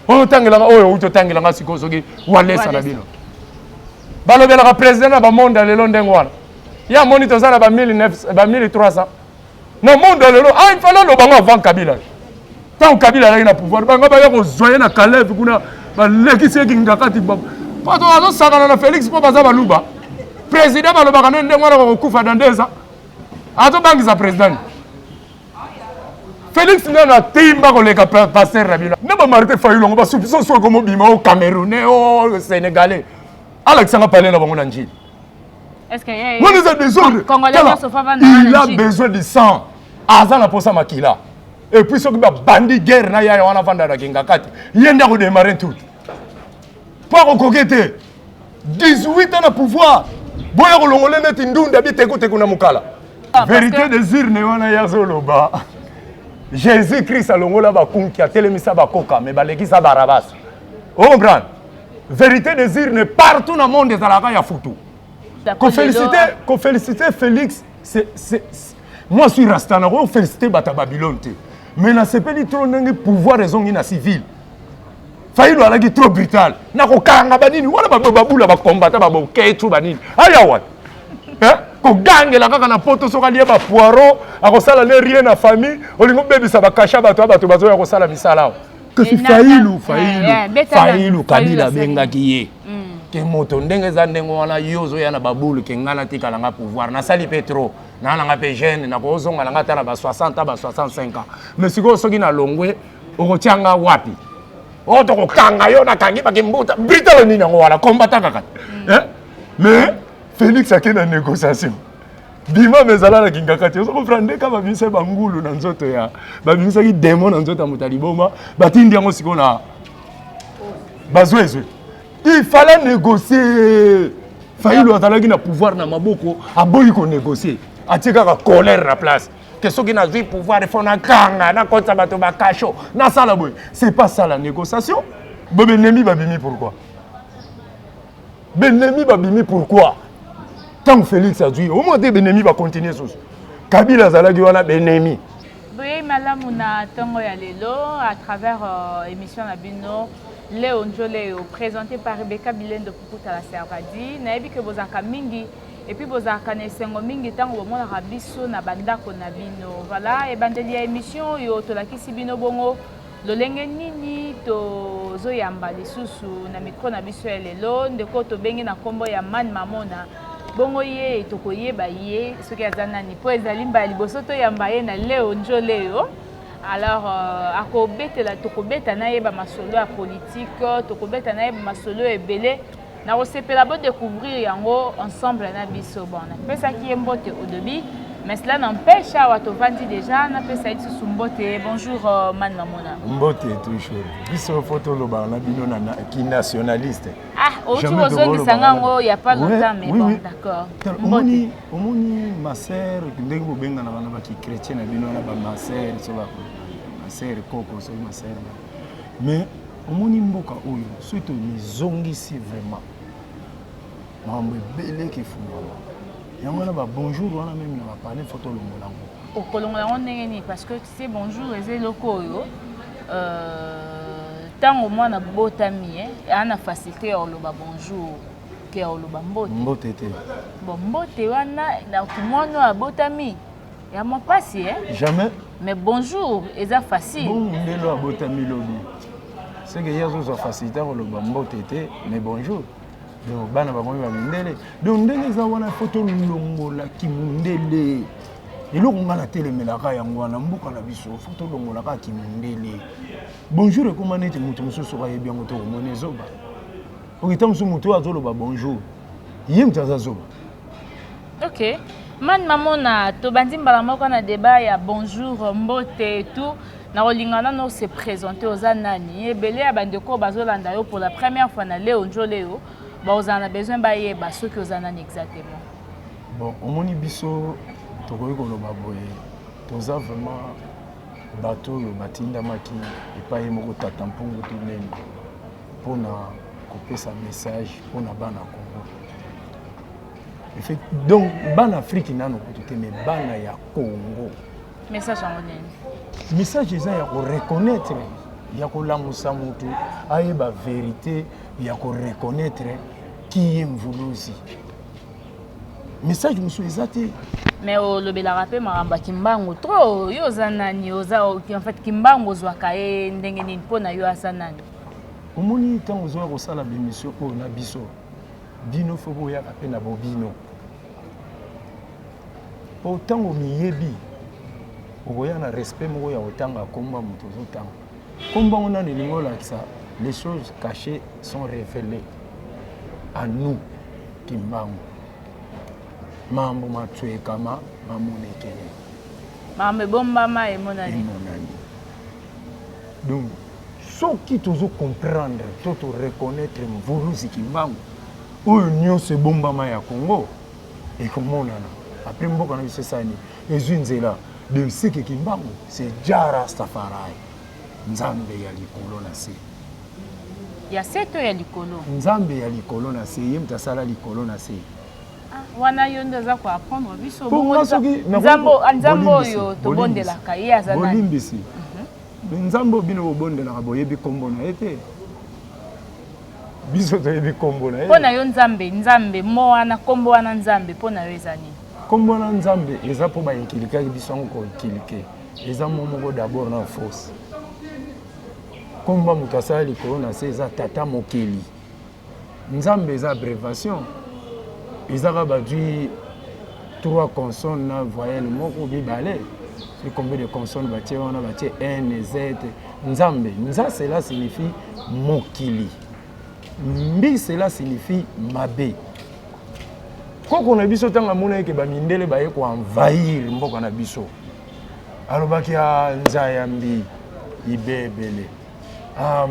On tangela oyo uto tangela siko soki walesa na bino. Balobela ka président na ba monde lelo ndengo wana. Ya monitor za na ba 1300. Na monde lelo il fallait lo bango avant Kabila. Tant Kabila là na pouvoir bango ba yako zoyer na Kalev kuna ba lekise kingakati ba. Pato azo sakana na Félix po baza baluba. Président balobaka ndengo wana ko kufa dans 2 ans. Azo bangi za président. Félix n'a timba ko leka passer rabina. Ne ba marité fayulongo ba soupçon so comme bima au Camerounais au Sénégalais. Alexandre parler na bango na njili. Est-ce que il a besoin de sang. Azana pour ça makila. Et puis ce qui va bandi guerre na ya wana vanda na kingakati. Yenda ko démarrer tout. Pas au coqueté. 18 ans de pouvoir. Boya ko longole net ndunda bi teko teko na mukala. Vérité des urnes wana ya zoloba. Jésus-Christ a longola ba kunki a telemisa ba koka mais ba lekisa barabas. On comprend. Vérité des urnes partout dans le monde des alaka ya futu. Qu'on féliciter Félix, moi je suis Rastana, on féliciter Bata Babylone. Mais na sepeli trop n'engue pouvoir raison ina civil. Faïlo ala qui trop brutal. Na ko kanga banini wala ba babula ba combattre ba ketu banini. Aya wat. Hein? Ko gange la kaka na poto soka lié ba poiro, a ko sala le rien na famille, olingo bebi sa ba kasha ba to bazo ya ko sala misala. Que si Faïlo Kabila benga kiye. Que moto ndenge za ndengo wana yozo yana babulu ke ngana tika langa pouvoir na sali petro na nga pe jeune na ko zonga langa tala ba 60 ba 65 ans mais siko soki na longwe okotianga wapi oto ko kanga yo na kangi ba kimbuta britalo nini ngo wala combattant kaka mais Félix a na négociation bima mezala na kingakati ozo comprendre ka ba bise bangulu na nzoto ya ba bise ki démon na nzoto mutaliboma batindi yango siko na bazwezwe. Il fallait négocier. Faïlo atalaki na pouvoir na maboko, aboyi ko négocier. Atika ka colère na place. Que ceux qui n'a pas pouvoir il faut na kanga, na kota bato ba kacho, na sala boy. C'est pas ça la négociation. Benemi babimi pourquoi? Benemi babimi pourquoi? Tant que Félix a dit, au moins Benemi va continuer sur. Kabila zalaki wana Benemi. Oui, malamu na tongo ya lelo à travers émission na bino. Léo Njoleo, présenté par Rebecca Bilène de Pukuta la Servadi. Naebi que vous avez mingi et puis vous avez sengo mingi tant au moment la biso na banda konabino. Voilà et bandeli émission yo to la kisibino bongo le nini to zoyamba lisusu na micro na biso elelo ndeko to bengi na kombo ya man mamona. Bongo ye to koyeba ye ce qui azana ni po ezali mba liboso to yamba ye na Léo Njoleo. Alors, à Kobete, la Tokobeta naïba masolo à politique, Tokobeta naïba masolo et belé. Na recépé la bonne découvrir yango ensemble na biso bon. Na ça qui est mbote au début, mais cela n'empêche à Watovandi déjà na pesa itu sumbote. Bonjour man mamona. Mbote toujours. Biso photo lo ba na bino na qui nationaliste. Ah, autour zongi sangango il y a pas longtemps mais bon d'accord. Omoni ma sœur ndengo benga na bana ba ki chrétien na bino na ba ma sœur so ba ma sœur koko so ma sœur. Mais omoni mboka oyo surtout ni zongi si vraiment. Mambo belé ki fumba. Yango na ba bonjour wana même na ba parler photo lo molango. Au kolongo on ngeni parce que tu sais bonjour les locaux yo tant au moins na botami ana facilité au loba bonjour ke au loba mbote mbote te bon mbote wana na kumono a botami ya mo passi jamais mais bonjour eza facile bon ndelo a botami lobi c'est que yazo so facilité au loba mbote te mais bonjour donc bana ba moyi ba mindele donc ndenge za wana photo longola ki mundele eloko nga na telemelaka yango wana mboka na biso photo longolaka ki mundele bonjour et comment est-ce que mutu mususu ka yebi yango to komona ezoba okita musu mutu azoloba bonjour ye mutu azazoba. Ok man mamona to bandi mbala moko na débat ya bonjour mbote et tout na olingana no se présenter aux anani ebele ya bandeko bazolanda yo pour la première fois na Léo Njoleo ba ozana besoin ba yeba ce que aux anani exactement. Bon omoni biso tokoki koloba boye toza vraiment bato oyo batindamaki epai moko tata mpungu tunene mpona kopesa message mpona bana Congo. Donc bana Afrique nano kutu te mais bana ya Congo. Message yango nini? Message eza ya koreconnaître ya kolamusa mutu ayeba vérité ya ko reconnaître qui est mvuluzi message musu ezate mais le belarape maramba kimbango trop yo zanani oza en fait kimbango zwaka e ndenge nini pona yo asanani omoni tango zo ko sala bémission ko na biso bino foko ya kape na bobino po tango miyebi okoya na respect moko ya otanga komba mutu zotanga komba ona ni lingola kisa les choses cachées sont révélées à nous kimbango mambo matwe kama mamonekele mambe bomba ma emonani donc soki tozo comprendre to reconnaître mvuluzi kimbango oyo nyonso ebombama ya Congo ekomonana après mboka na biso sani ezwi nzela de seke kimbango c'est Jara Rastafari nzambe ya likolo na se ya seto ya likolo nzambe ya likolo na se ye mtasala likolo na se wana yo ndaza ko apprendre biso nzambo yo to bondela kaye azana bolimbisi nzambo bino bondela ka boyebi kombo na ete biso to yebi kombo na ete pona yo nzambe mo wana kombo wana nzambe pona yo ezani kombo na nzambe eza po ba inkilika biso ngo ikilike eza momoko d'abord na force komba mutasala likolo na se eza tata mokeli nzambe eza abréviation ezaka badwi 3 consonnes na voyelle moko bibale c'est combien de consonnes batie wana batie n z nzambe nza cela signifie mokili mbi cela signifie mabe koko na biso tanga mona eke bamindele baye ko envahir mboka na biso alobaki ya nzayambi ibebele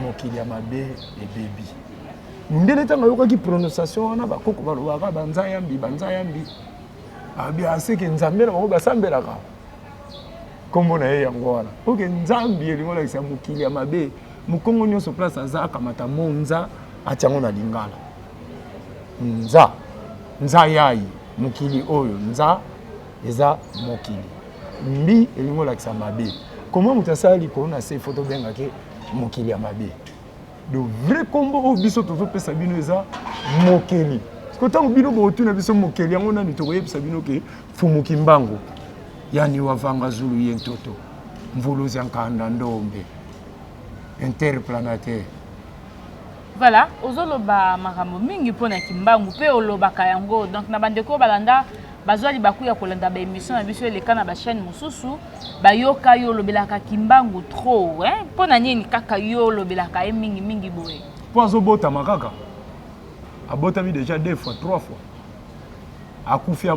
mokili ya mabe ebebi ndele tanga yokaki prononciation wana bakoko balobaka banzayambi abi aseke nzambe na bango basambelaka kombo na ye yango wana oke nzambi elingo lakisa mokili ya mabe mokongo nyonso place aza akamata mo nza atiango na lingala nza yayi mokili oyo nza eza mokili mbi elingo lakisa mabe koma moto asala likolo na se foto bengaki mokili ya mabe le vrai combo au biso tozopesa bino eza mokeli parce que tango bino botuna biso mokeli yango nani tokoyebisa bino ke fumuki mbango yani wavanga zulu ye ntoto mvuluzi ankanda ndombe interplanétaire voilà ozoloba makambo mingi mpona kimbangu mpe olobaka yango donc na bandeko balanda bazwali bakuya kolanda ba émission na biso eleka na ba chaîne mosusu bayoka yo lobelaka kimbangu trop hein mpona nini kaka yo lobelaka e mingi boye po azobotama kaka abotami déjà 2 fois 3 fois akufi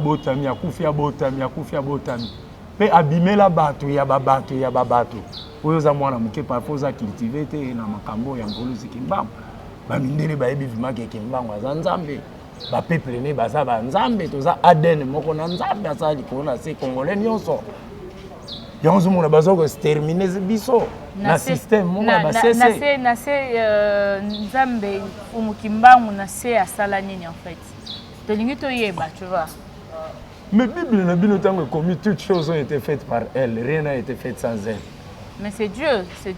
abotami pe abimela bato ya babato oyo za mwana muke parfois za cultiver te na makambo ya ngoluzi kimbangu bamindele bayebi vimaki kimbangu aza nzambe bapeuple ne baza banzambe toza ADN moko na nzambe asala likolo na se congolais nyonso yango zomona baza kostermine biso na système moko ya basese na se nzambe umukimbangu na se asala nini en fait tolingi toyeba tu vois. Mais Bible na bino tango commis toutes choses ont été faites par elle, rien n'a été fait sans elle. Mais c'est Dieu, c'est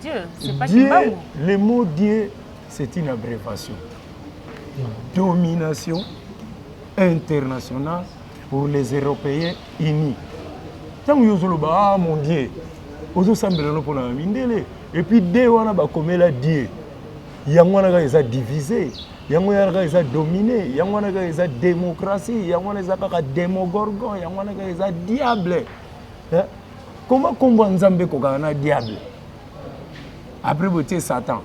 pas Dieu, Kimbangu. le mot Dieu, c'est une abréviation. Domination internationale pour les Européens unis. Tango yozoloba mon Dieu, ozo sambela no pona mindele et puis Dieu wana ba komela Dieu. Yango wana ka eza divisé. Yango wana eza dominé, yango wana eza démocratie, yango wana eza kaka démogorgon, yango wana eza diable. Comment combat nzambe koka na diable? Après boté Satan.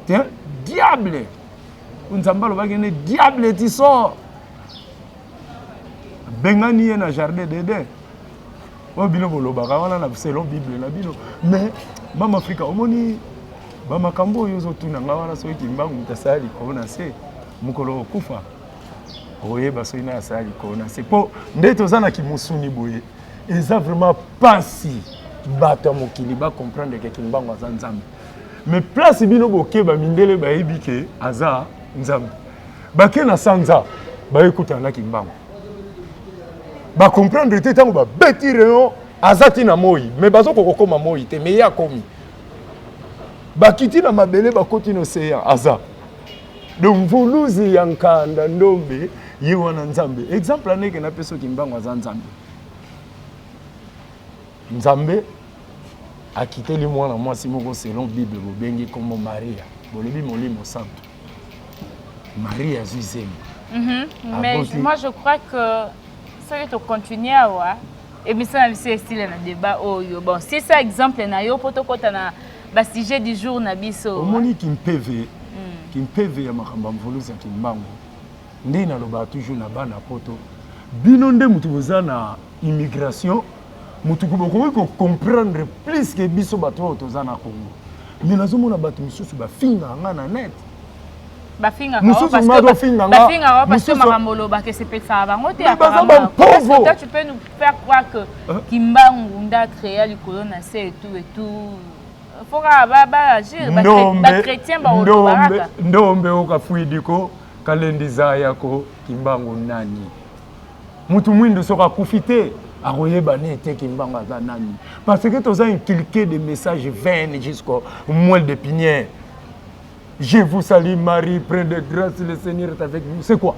Tiens, diable. Nzamba lo bagene diable ti sort. Bengani na jardin d'Éden. O bino bolobaka wana na selon Bible na bino. Mais mama Afrika omoni ba makambo yozo tunanga wana so kimbangu tasali ko na se mukolo kufa oyeba so ina asali ko na se po ndeto zana kimusuni boye eza vraiment pasi bato mokili ba comprendre que kimbangu aza nzambe mais place bino bokeba mindele ba ebike aza nzambe bake na sanza ba ekuta na kimbangu ba comprendre te tango ba betire no azati na moyi mais bazo kokoma moyi te mais ya komi bakiti na mabele bakoti no océan aza donc mvuluzi ya nkanda ndombe ye wana nzambe exemple aneke na peso kimbango aza nzambe nzambe akiteli mwana mwasi moko selon bible bobengi kombo maria bolobi molimo santo maria azwi zembo mais moi je crois que soki tocontinue awa émission na biso estile na débat oyo bon c'est ça exemple na yo po tokota na basujet du jour na biso omoni kimpeve ya makambo ya mvuluzi ya kimbango nde naloba toujours na bana poto bino nde mutu boza na immigration mutu bokoki kocomprendre plus ke biso bato oyo toza na Congo mais nazomona bato misusu bafinga nga na net bafinga parce que makambo lobaka esepesaka bango te apparemment tu peux nous faire croire que Kimbangu nda créé likolo na se et tout foka agir chrétien ndombe okafuidiko kalendiza yako Kimbangu nani mutu mwindu soka akufite akoyeba nete Kimbangu aza nani parce que toza inculqué des messages vains jusqu'au moelle de pinière. Je vous salue Marie, pleine de grâce, le Seigneur est avec vous. C'est quoi?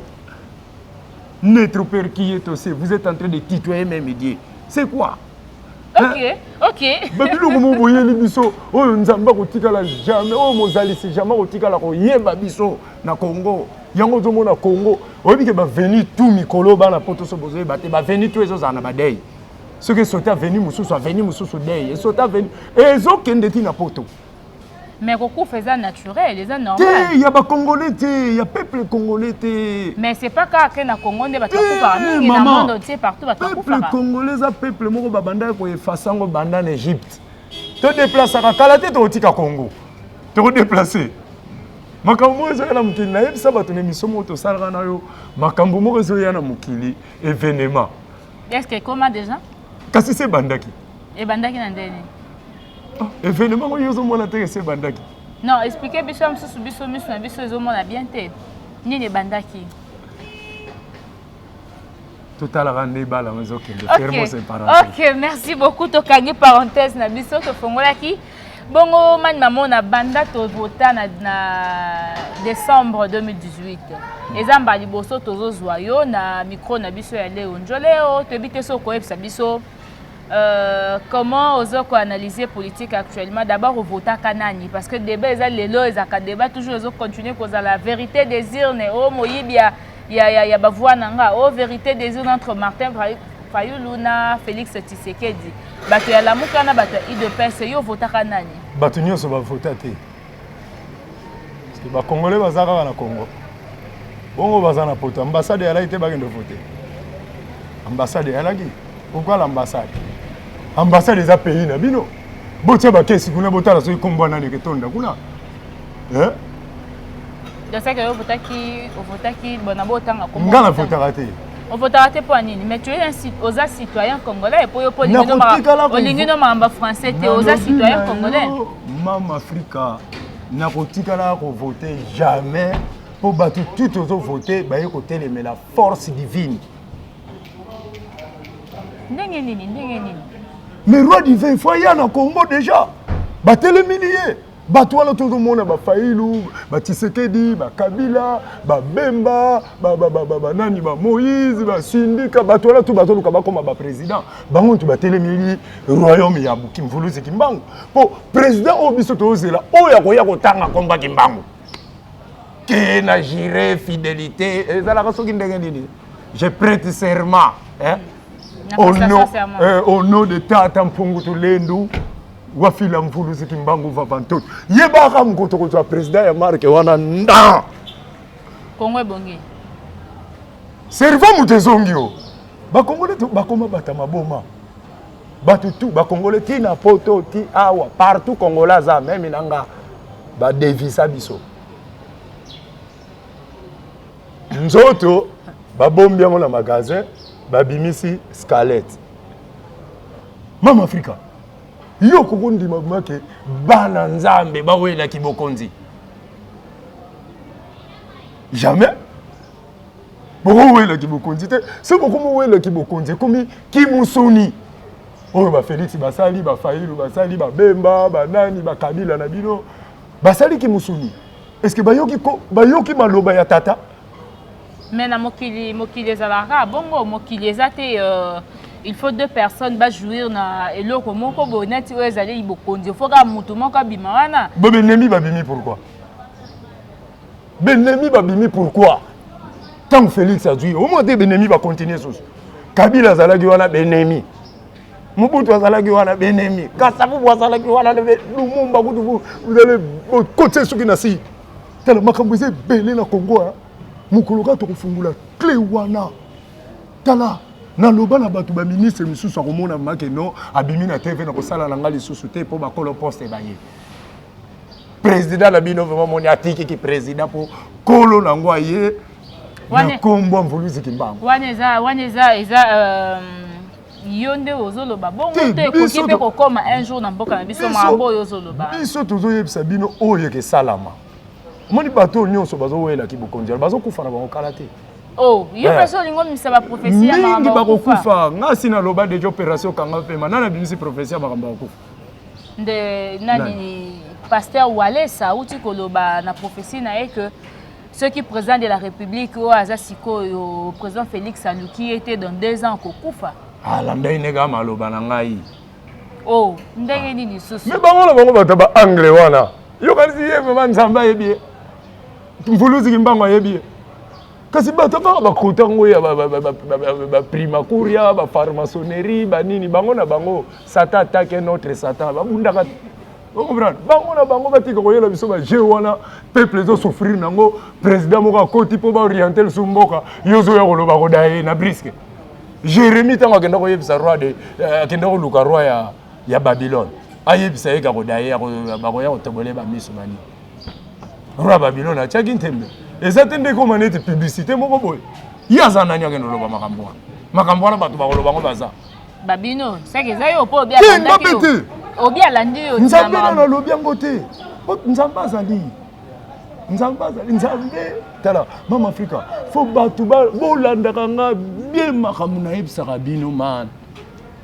Notre Père qui est au ciel, vous êtes en train de tutoyer mes médias. C'est quoi? Ok. Babilo como voyez les biso, oh nzamba kotikala jamais, oh mozali c'est jamais kotikala ko yeba biso na Congo. Yango zomo na Congo, obi ke ba venu tout mikolo ba na poto so bozo ba te ba venu tout ezo za na badei. Ce que sota venu mususu venu mususu dei, et sota venu ezo kende ti na poto. Mais beaucoup faisait naturel, les gens normal. Il y a pas Congolais, il y a peuple congolais. Mais c'est pas que na Congo ne va pas parmi dans le monde entier partout va pas. Peuple congolais, ça peuple moko babanda ko efasa ngo banda en Égypte. Te déplacer à Kalate to tika Congo. Te déplacer. Makambo ezo na mukili na yebisa bato ne misomo to salga na yo. Makambo moko ezo ya na mukili événement. Est-ce que comment déjà? Kasi c'est bandaki. Et bandaki na ndeni. Événement où ils ont mon intéressé bandaki. Non, expliquez biso biso ils ont mon bien tête. Ni les bandaki. Total randé bala maison qui OK, merci beaucoup to kangi parenthèse na biso to fongolaki. Bongo man maman na banda to vota na décembre 2018. Ezamba liboso tozo zoyo na micro na biso ya Léo Njoleo to bité so ko epsa biso. Comment on analyser politique actuellement d'abord au vote à Kanani parce que débat les lois ils débat toujours ils continuer cause la vérité des urnes oh moyibia ya bavoa nanga oh vérité des urnes entre Martin Fayulu na Félix Tshisekedi bato ya lamuka na bato IDPS yo vote à Kanani bato nyonso ba vote te parce que ba congolais bazaka na Congo bongo bazana poto ambassade ya laité bagendo voter ambassade ya laki pourquoi l'ambassade ambassade des pays na bino botia ba kesi kuna botala so ikombo na neketonda kuna je sais que votaki bona botanga kombo ngana votaka te on votera te pour nini mais tu es un citoyen congolais pour yo olingi no mamba français te aux citoyen congolais mama Africa na kotikala ko voter jamais pour battre tout aux voter ba yeko telemela la force divine ndenge nini mais roi divin faut y en Congo déjà batele milliers batwala tout le monde ba Fayulu ba Tshisekedi ba Kabila ba Bemba ba nani ba Moïse ba Sindika batwala tout batoluka ba comme ba président bango tu batele milliers royaume ya Kimvuluzi Kimbangu po président obiso tozela oya koya kotanga komba Kimbangu ke na juré fidélité ezala ka soki ndenge nini je prête serment au nom de Tata Mpungutu Lendu wafila Mvuluzi Kimbangu vavantot yebaka mkoto ko président ya marque wana nda Congo bongi serva mutezongio ba Congolais ba koma bata maboma batu tu ba Congolais ti na poto ti awa partout Congolais za même nanga ba devisa biso nzoto ba bombi na magasin babimisi Scarlett Mama Africa yo kokundi mabake bana nzambe bawela kibokonzi jamais bawela kibokonzi te c'est beaucoup wela kibokonzi komi kimusuni oyo ba Félix basali ba Fayulu basali ba Bemba ba nani ba Kabila na bino basali ki musuni est-ce que bayoki maloba ya tata mais na mokili ezalaka bongo mokili ezate il faut deux personnes ba jouir na eloko moko boneti oyo ezali ibokonzi faut ka mutu moko abima wana benemi babimi pourquoi tant Félix a dit au moins des benemi va continuer sous Kabila azalaki wana benemi Mobutu azalaki wana benemi Kasavu azalaki wana Lumumba kutu vous allez côté soki na si tellement makambo eza belé na Congo mukuluka to kufungula clé wana tala na loba na bato ba ministre misusu akomona make no abimi na TV na kosala na ngali susu te po bakolo poste baye président na bino vraiment moni atiki ki président po kolo na ngwa ye na kombo mvuluzi kimbango wana eza yonde ozoloba bongo te koki pe kokoma un jour na mboka na biso mambo oyo ozoloba biso tozoyebisa bino oyo ke salama moni bato nyonso bazowela ki bokonzi bazokufa na bango kala te oh yo peso lingo misa ba prophétie ya mingi bakokufa ngasi na loba deja opération kanga pema nana bimisi prophétie ya makambo bakokufa nde nani pasteur Walesa uti koloba na prophétie na ye que ceux qui président de la République ou Azasiko au président Félix Alouki était dans 2 ans kokufa ala ndai nega maloba na ngai oh ndenge nini susu mais bango bato ba anglais wana yo kasi ye mama nzamba yebi mvuluzi kimbango yebi kasi bato ba kotango ya ba primakuria ba pharmaçonnerie ba nini bango na bango satan attaque notre satan ba bundaka vous comprenez bango na bango batika koyela biso ba je wana peuple zo souffrir nango président moko akoti po ba orienter le sumboka yozo ya koloba ko daye na brisque Jérémie tango akenda koyebisa roi de akenda ko luka roi ya Babylone ayebisa yeka ko daye ba ko ya kotobole ba miso bani roi Babylone achaki ntembe ezate ndeko manete publicité moko boy yaza nani akenda loba makambo wana bato ba koloba ngo baza babino seke zayo po bia bandaki obi alandi yo nzambe na lobi yango te nzambe azali nzambe tala mama Afrika fo bato bolandaka nga bien makambo nayebisaka bino man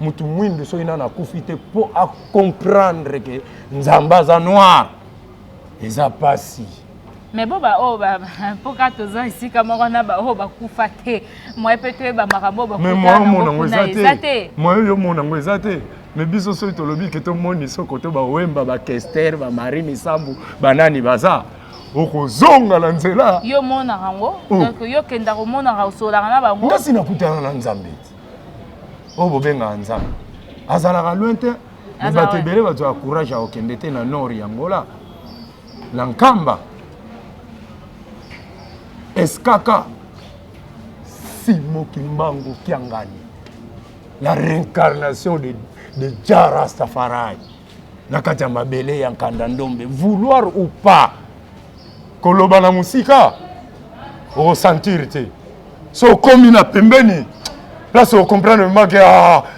mutu mwindu soki nana akufi te mpo acomprendre ke nzambe aza noir eza pasi mais boba o ba poka toza isika moko na ba o bakufa te moi pe te ba makambo ba kufa na ezate moi yo mona ngo ezate mais biso soki tolobi ke tomoni soko to ba wemba ba Kester ba Marine Sambu banani baza okozonga na nzela yo mona rango donc yo kenda ko mona ra usolanga na bango ngasi nakutana na nzambe o bobenga nzambe azalaka lointain bato ebele bato ya courage ya okende te na nord ya Angola na Nkamba Eskaka Simo Kimbangu Kiangani la réincarnation de Jah Rastafari nakati mabele ya Nkanda Ndombe vouloir ou pas koloba na musika o sentir te so komi na pembeni place o comprendre make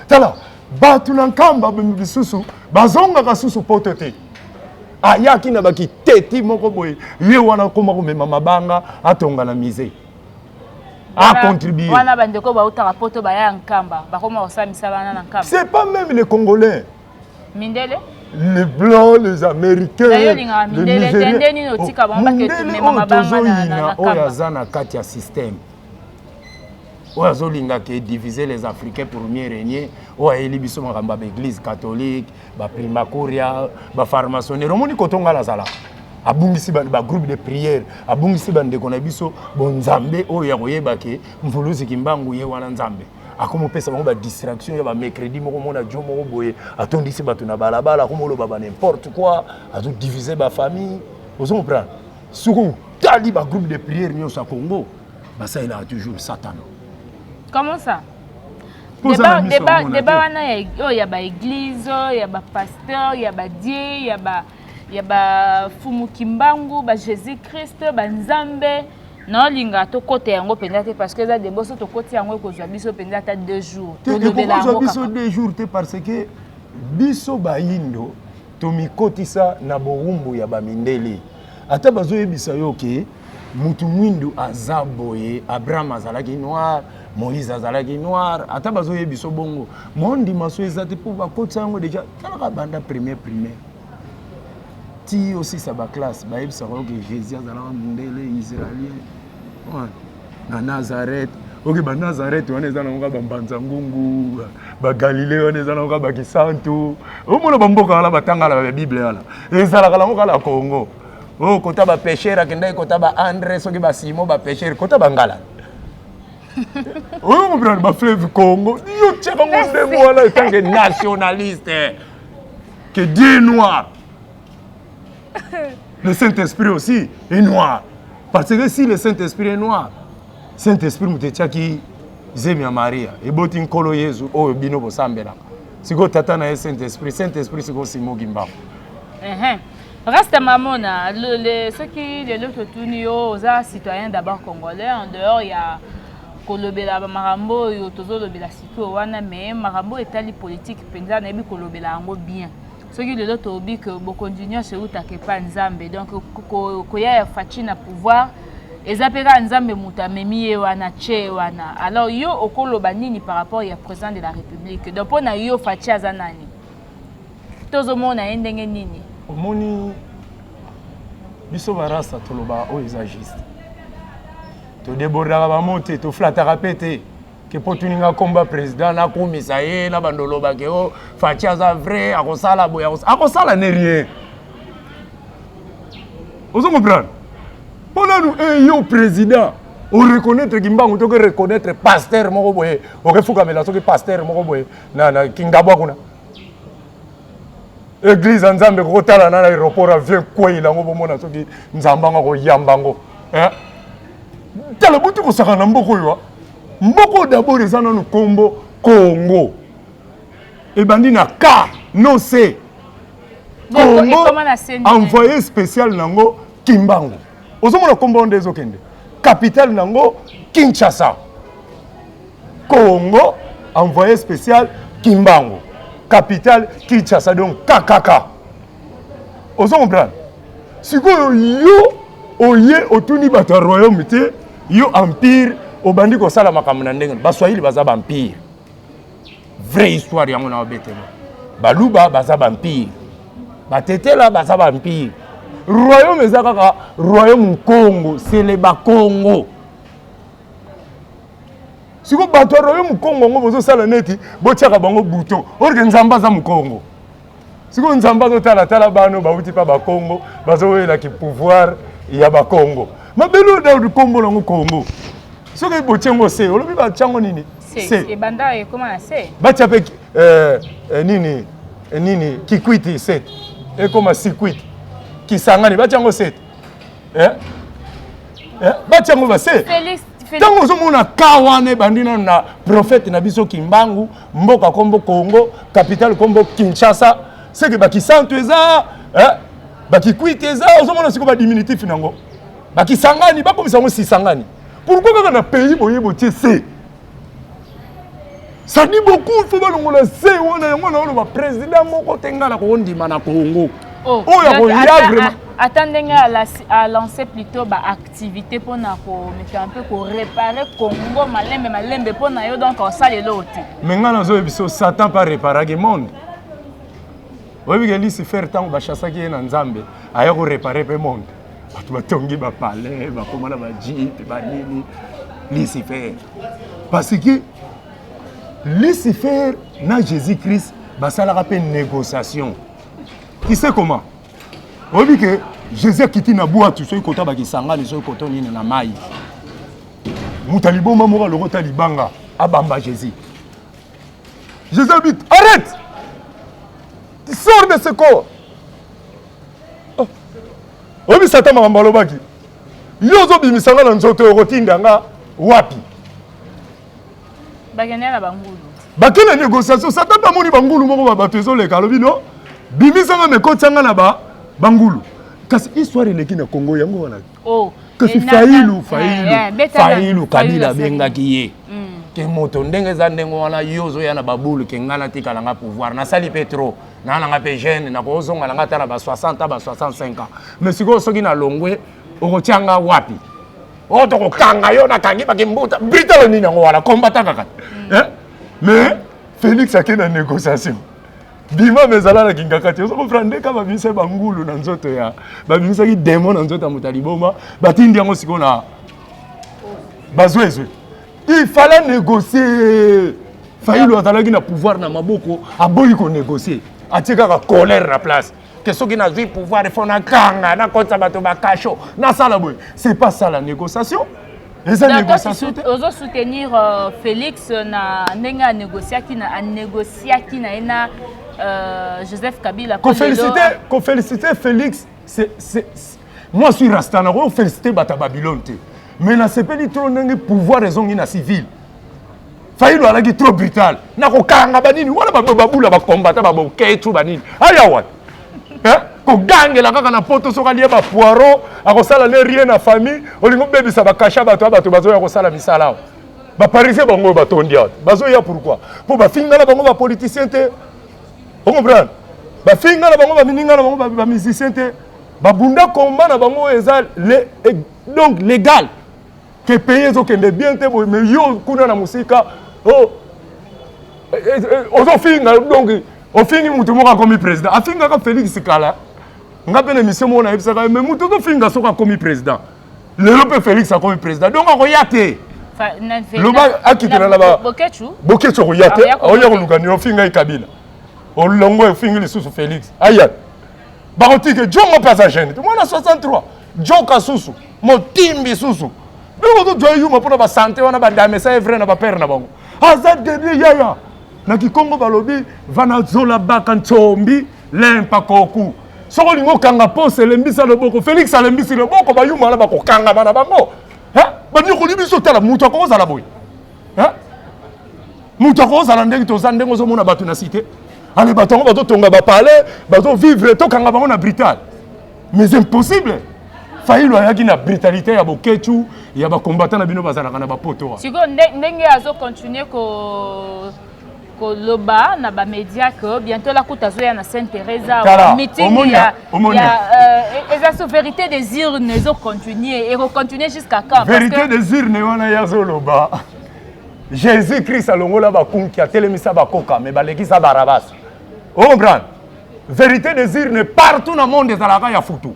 tala batu na Nkamba bisusu bazonga ka susu poto te ayaki na baki teti moko boye ye wana koma komema mabanga atonga na mise a contribuer wana bandeko ba utaka poto ba ya Nkamba bakoma osamisa bana na Nkamba c'est pas même les Congolais mindele les blancs les américains les Nigériens otika bamba ke tumema mabanga na Nkamba oya na kati ya système oya zolinga ke diviser les Africains pour mieux régner oya elibiso makamba ba église catholique ba primakuria ba pharmaçonnerie omoni kotonga la sala abungisi ba groupe de prière abungisi ba ndeko na biso bonzambe oya koyeba ke mvuluzi kimbangu ye wana nzambe akomopesa bango ba distraction ya ba mercredi moko mona jo moko boye atondisi bato na balabala akomoloba ba n'importe quoi azo diviser ba famille vous comprenez suku tali ba groupe de prière nyonso Congo basa il a toujours Satan. Comment ça? Débat wana ya ba église, ya ba pasteur, ya ba die, ya ba fumu kimbangu, ba Jésus Christ, ba nzambe. Non linga to côté yango penza te parce que za de boso to côté yango ko za biso penza ta 2 jours. To lebela yango biso 2 jours te parce que biso ba yindo to mikotisa na borumbu ya ba mindele. Ata bazo yebisa yo ke mutu mwindu azaboye Abraham azalaki noir Moïse azalaki noir ata bazo yebiso bongo mondi maso ezate pour bakotisa yango déjà talaka banda primaire ti aussi ça ba classe ba yebisa ko que Jésus azala mundele israélien na Nazareth oke ba Nazareth wana eza na ba mbanza ngungu ba Galilée wana eza na ba kisantu omona ba mboka la batangala ba Bible ala ezala kala moka la Congo oh kota ba pêcheur akenda kota ba André soki ba Simon ba pêcheur kota ba ngala oh mon frère ba fleuve Congo yo tchaka monde moi en tant que nationaliste que Dieu est noir. Le Saint-Esprit aussi est noir. Parce que si le Saint-Esprit est noir, Saint-Esprit mutechaki zemi ya Maria. Eboti nkolo Yesu oyo bino bosambela. Siko tata na Saint-Esprit, Saint-Esprit siko simo gimba. Reste mamona, ceux qui de l'autre tunio, aux citoyens d'abord congolais, en dehors il y a kolobela marambo yo tozolobela siko wana mais marambo etali politique penza na bi kolobela ngo bien. Ceux qui de l'autre obi que bokondinya se utake pa nzambe donc koya fachi na pouvoir ezapeka nzambe mutamemi wana che wana alors yo okoloba nini par rapport ya président de la République donc pona yo fachi azanani tozomona endenge nini omoni biso barasa toloba o exagiste to débordaka ba mote to flataka pété que potuninga combat président na komisa ye na bandolo ba ke o fachi aza vrai akosala boya akosala ne rien ozo comprendre pona nous yo président on reconnaître kimbangu to que reconnaître pasteur moko boye o ke fuka mela so que pasteur moko boye na kingabwa kuna église nzambe ko tala na aéroport vient quoi il ngo bomona so que nzambanga ko yambango tala butu ko saka na mboko yo mboko d'abord eza na kombo Congo ebandi na ka non c'est Congo envoyé spécial nango Kimbangu ozomona kombo ndezo kende capitale nango Kinshasa Congo envoyé spécial Kimbangu capitale Kinshasa donc kakaka ozomona sikoyo yo oye otuni bato royaume te yo empire obandi ko sala makambo na ndenge baswahili baza ba empire vraie histoire yango na obetema baluba baza ba empire batetela baza ba empire royaume ezaka royaume Congo c'est le ba Congo siko bato royaume Congo ngo bozo sala neti botiaka bango bouton orke nzamba za mu Congo siko nzamba zo tala bano bauti pa ba Congo bazo wela ki pouvoir ya ba Congo mabelo da du Congo na Congo ce que bochengo c'est olobi ba chango nini c'est banda et comment c'est ba chape nini kikwiti c'est et comme sikwiti kisangani ba chango c'est ba chango ba c'est tango zo mona kawane bandina na prophète na biso Kimbangu mboka kombo Congo capitale kombo Kinshasa c'est que ba kisantu eza ba kikwiti eza zo mona siko ba diminutif nango ba kisangani ba komisa ngo sisangani. Pourquoi quand on a pays c'est ça dit beaucoup il faut que c'est on a président moko tengala ko ndima na Congo attendez à lancer plutôt ba activité pour na ko mettre un peu ko réparer Congo malembe pour na yo donc ça les lots mais ngana zo biso Satan pas réparer le monde oui que lui se faire tant ba chassa qui na nzambe aya ko réparer le monde tu vas tomber ba palais ba komana ba jeep ba nini Lucifer parce que Lucifer na Jésus-Christ ba sala rappel négociation tu sais comment on dit que Jésus quitté na boîte so kota ba kisangani so kota nini na mai mutaliboma moko loko talibanga abamba Jésus habite arrête tu sors de ce corps. Obi Satan makambo alobaki yo ozobimisanga na nzoto okotindanga wapi bakena bangulu bakena négociation Satan tamoni bangulu moko bato ezoleka alobi no bimisanga mekotianga na bangulu kasi histoire eleki na Congo yango wana kasi Failu Kabila bengaki ye ke moto ndenge za ndenge wana yozo ya na babulu ke ngana tikala nga pouvoir na sali petro na nga pe jeune na ko zonga nga tala ba 60 ba 65 ans mais siko soki na longwe okotianga wapi oto ko kanga yo na kangi ba kimbuta brita nini ngo wana combattant kaka mais Félix akena négociation bima bezala na kingakati ozo comprendre ka babimisa bangulu na nzoto ya babimisa ki démon na nzoto mutali boma batindi yango sikona bazwezwe il fallait négocier Fayulu atalaki na pouvoir na maboko aboyi ko négocier atika ka colère na place que soki na zui pouvoir il faut na kanga na kota bato bakasho na sala boy c'est pas ça la négociation. Les négociations ozo soutenir Félix na nenga négocier qui na ena Joseph Kabila. Qu'on féliciter Félix, moi je suis Rastana, on féliciter Bata Babylone. Mais na sepeli trop n'engue pouvoir raison na civil. Fayulu alaki trop brutal. Na ko kanga banini wala babula ba combattre ba ketu banini. Aya wa. Hein? Ko gange la kaka na poto soka lié ba poiro, akosala ne rien na famille, olingo bebisa ba kasha bato bazo ya kosala misala. Ba parisien bango ba tondia. Bazo ya pourquoi? Pour ba finga la bango ba politicien te. Vous comprenez? Ba finga na bango ba mininga na bango ba musicien te. Ba bunda combat na bango eza donc légal. Que payer zo kende bien te mais yo kuna na musika oh ozo finga donc au fingi mutu moka comme président. A finga ka Félix Kala. Nga pene mission mo na ebisa mais mutu to finga soka comme président. Le pe Félix a comme président. Donc on yate. Loba akitela na ba Bokechu ko yate. Oya ko lugani o finga ikabila. Olongo fingi lisusu Félix. Aya. Barotike jongo passager. Moi na 63. Joka susu. Motimbi susu. Mais on doit y pour la santé on a ba dame ça est vrai na ba père na bango. Azad de yaya. Na Kikongo balobi vanazola bakanchombi lempa koku. Soko lingo kanga pose lembisa loboko Félix alembisi loboko ba yuma la ba ko kanga bana bango. Hein? Ba ni ko libiso tala mutu akoza la boy. Hein? Mutu akoza la ndenge to zandengo zo mona batu na cité. Ale batongo bato tonga ba parler, bato vivre to kanga bango na brutal. Mais c'est impossible. Fayulu ayaki na brutalité ya boketu ya ba combattant na bino bazana kana ba poto. Siko ndenge azo continuer ko loba na ba média que bientôt la coute azo ya na Sainte Teresa au meeting ya eza vérité des urnes zo continuer et continuer jusqu'à quand? Vérité des urnes wana ya zo loba. Jésus Christ alongola ba kunki atelemisa ba koka mais balekisa Barabas. On comprend? Vérité des urnes partout dans le monde ezalaka ya futu.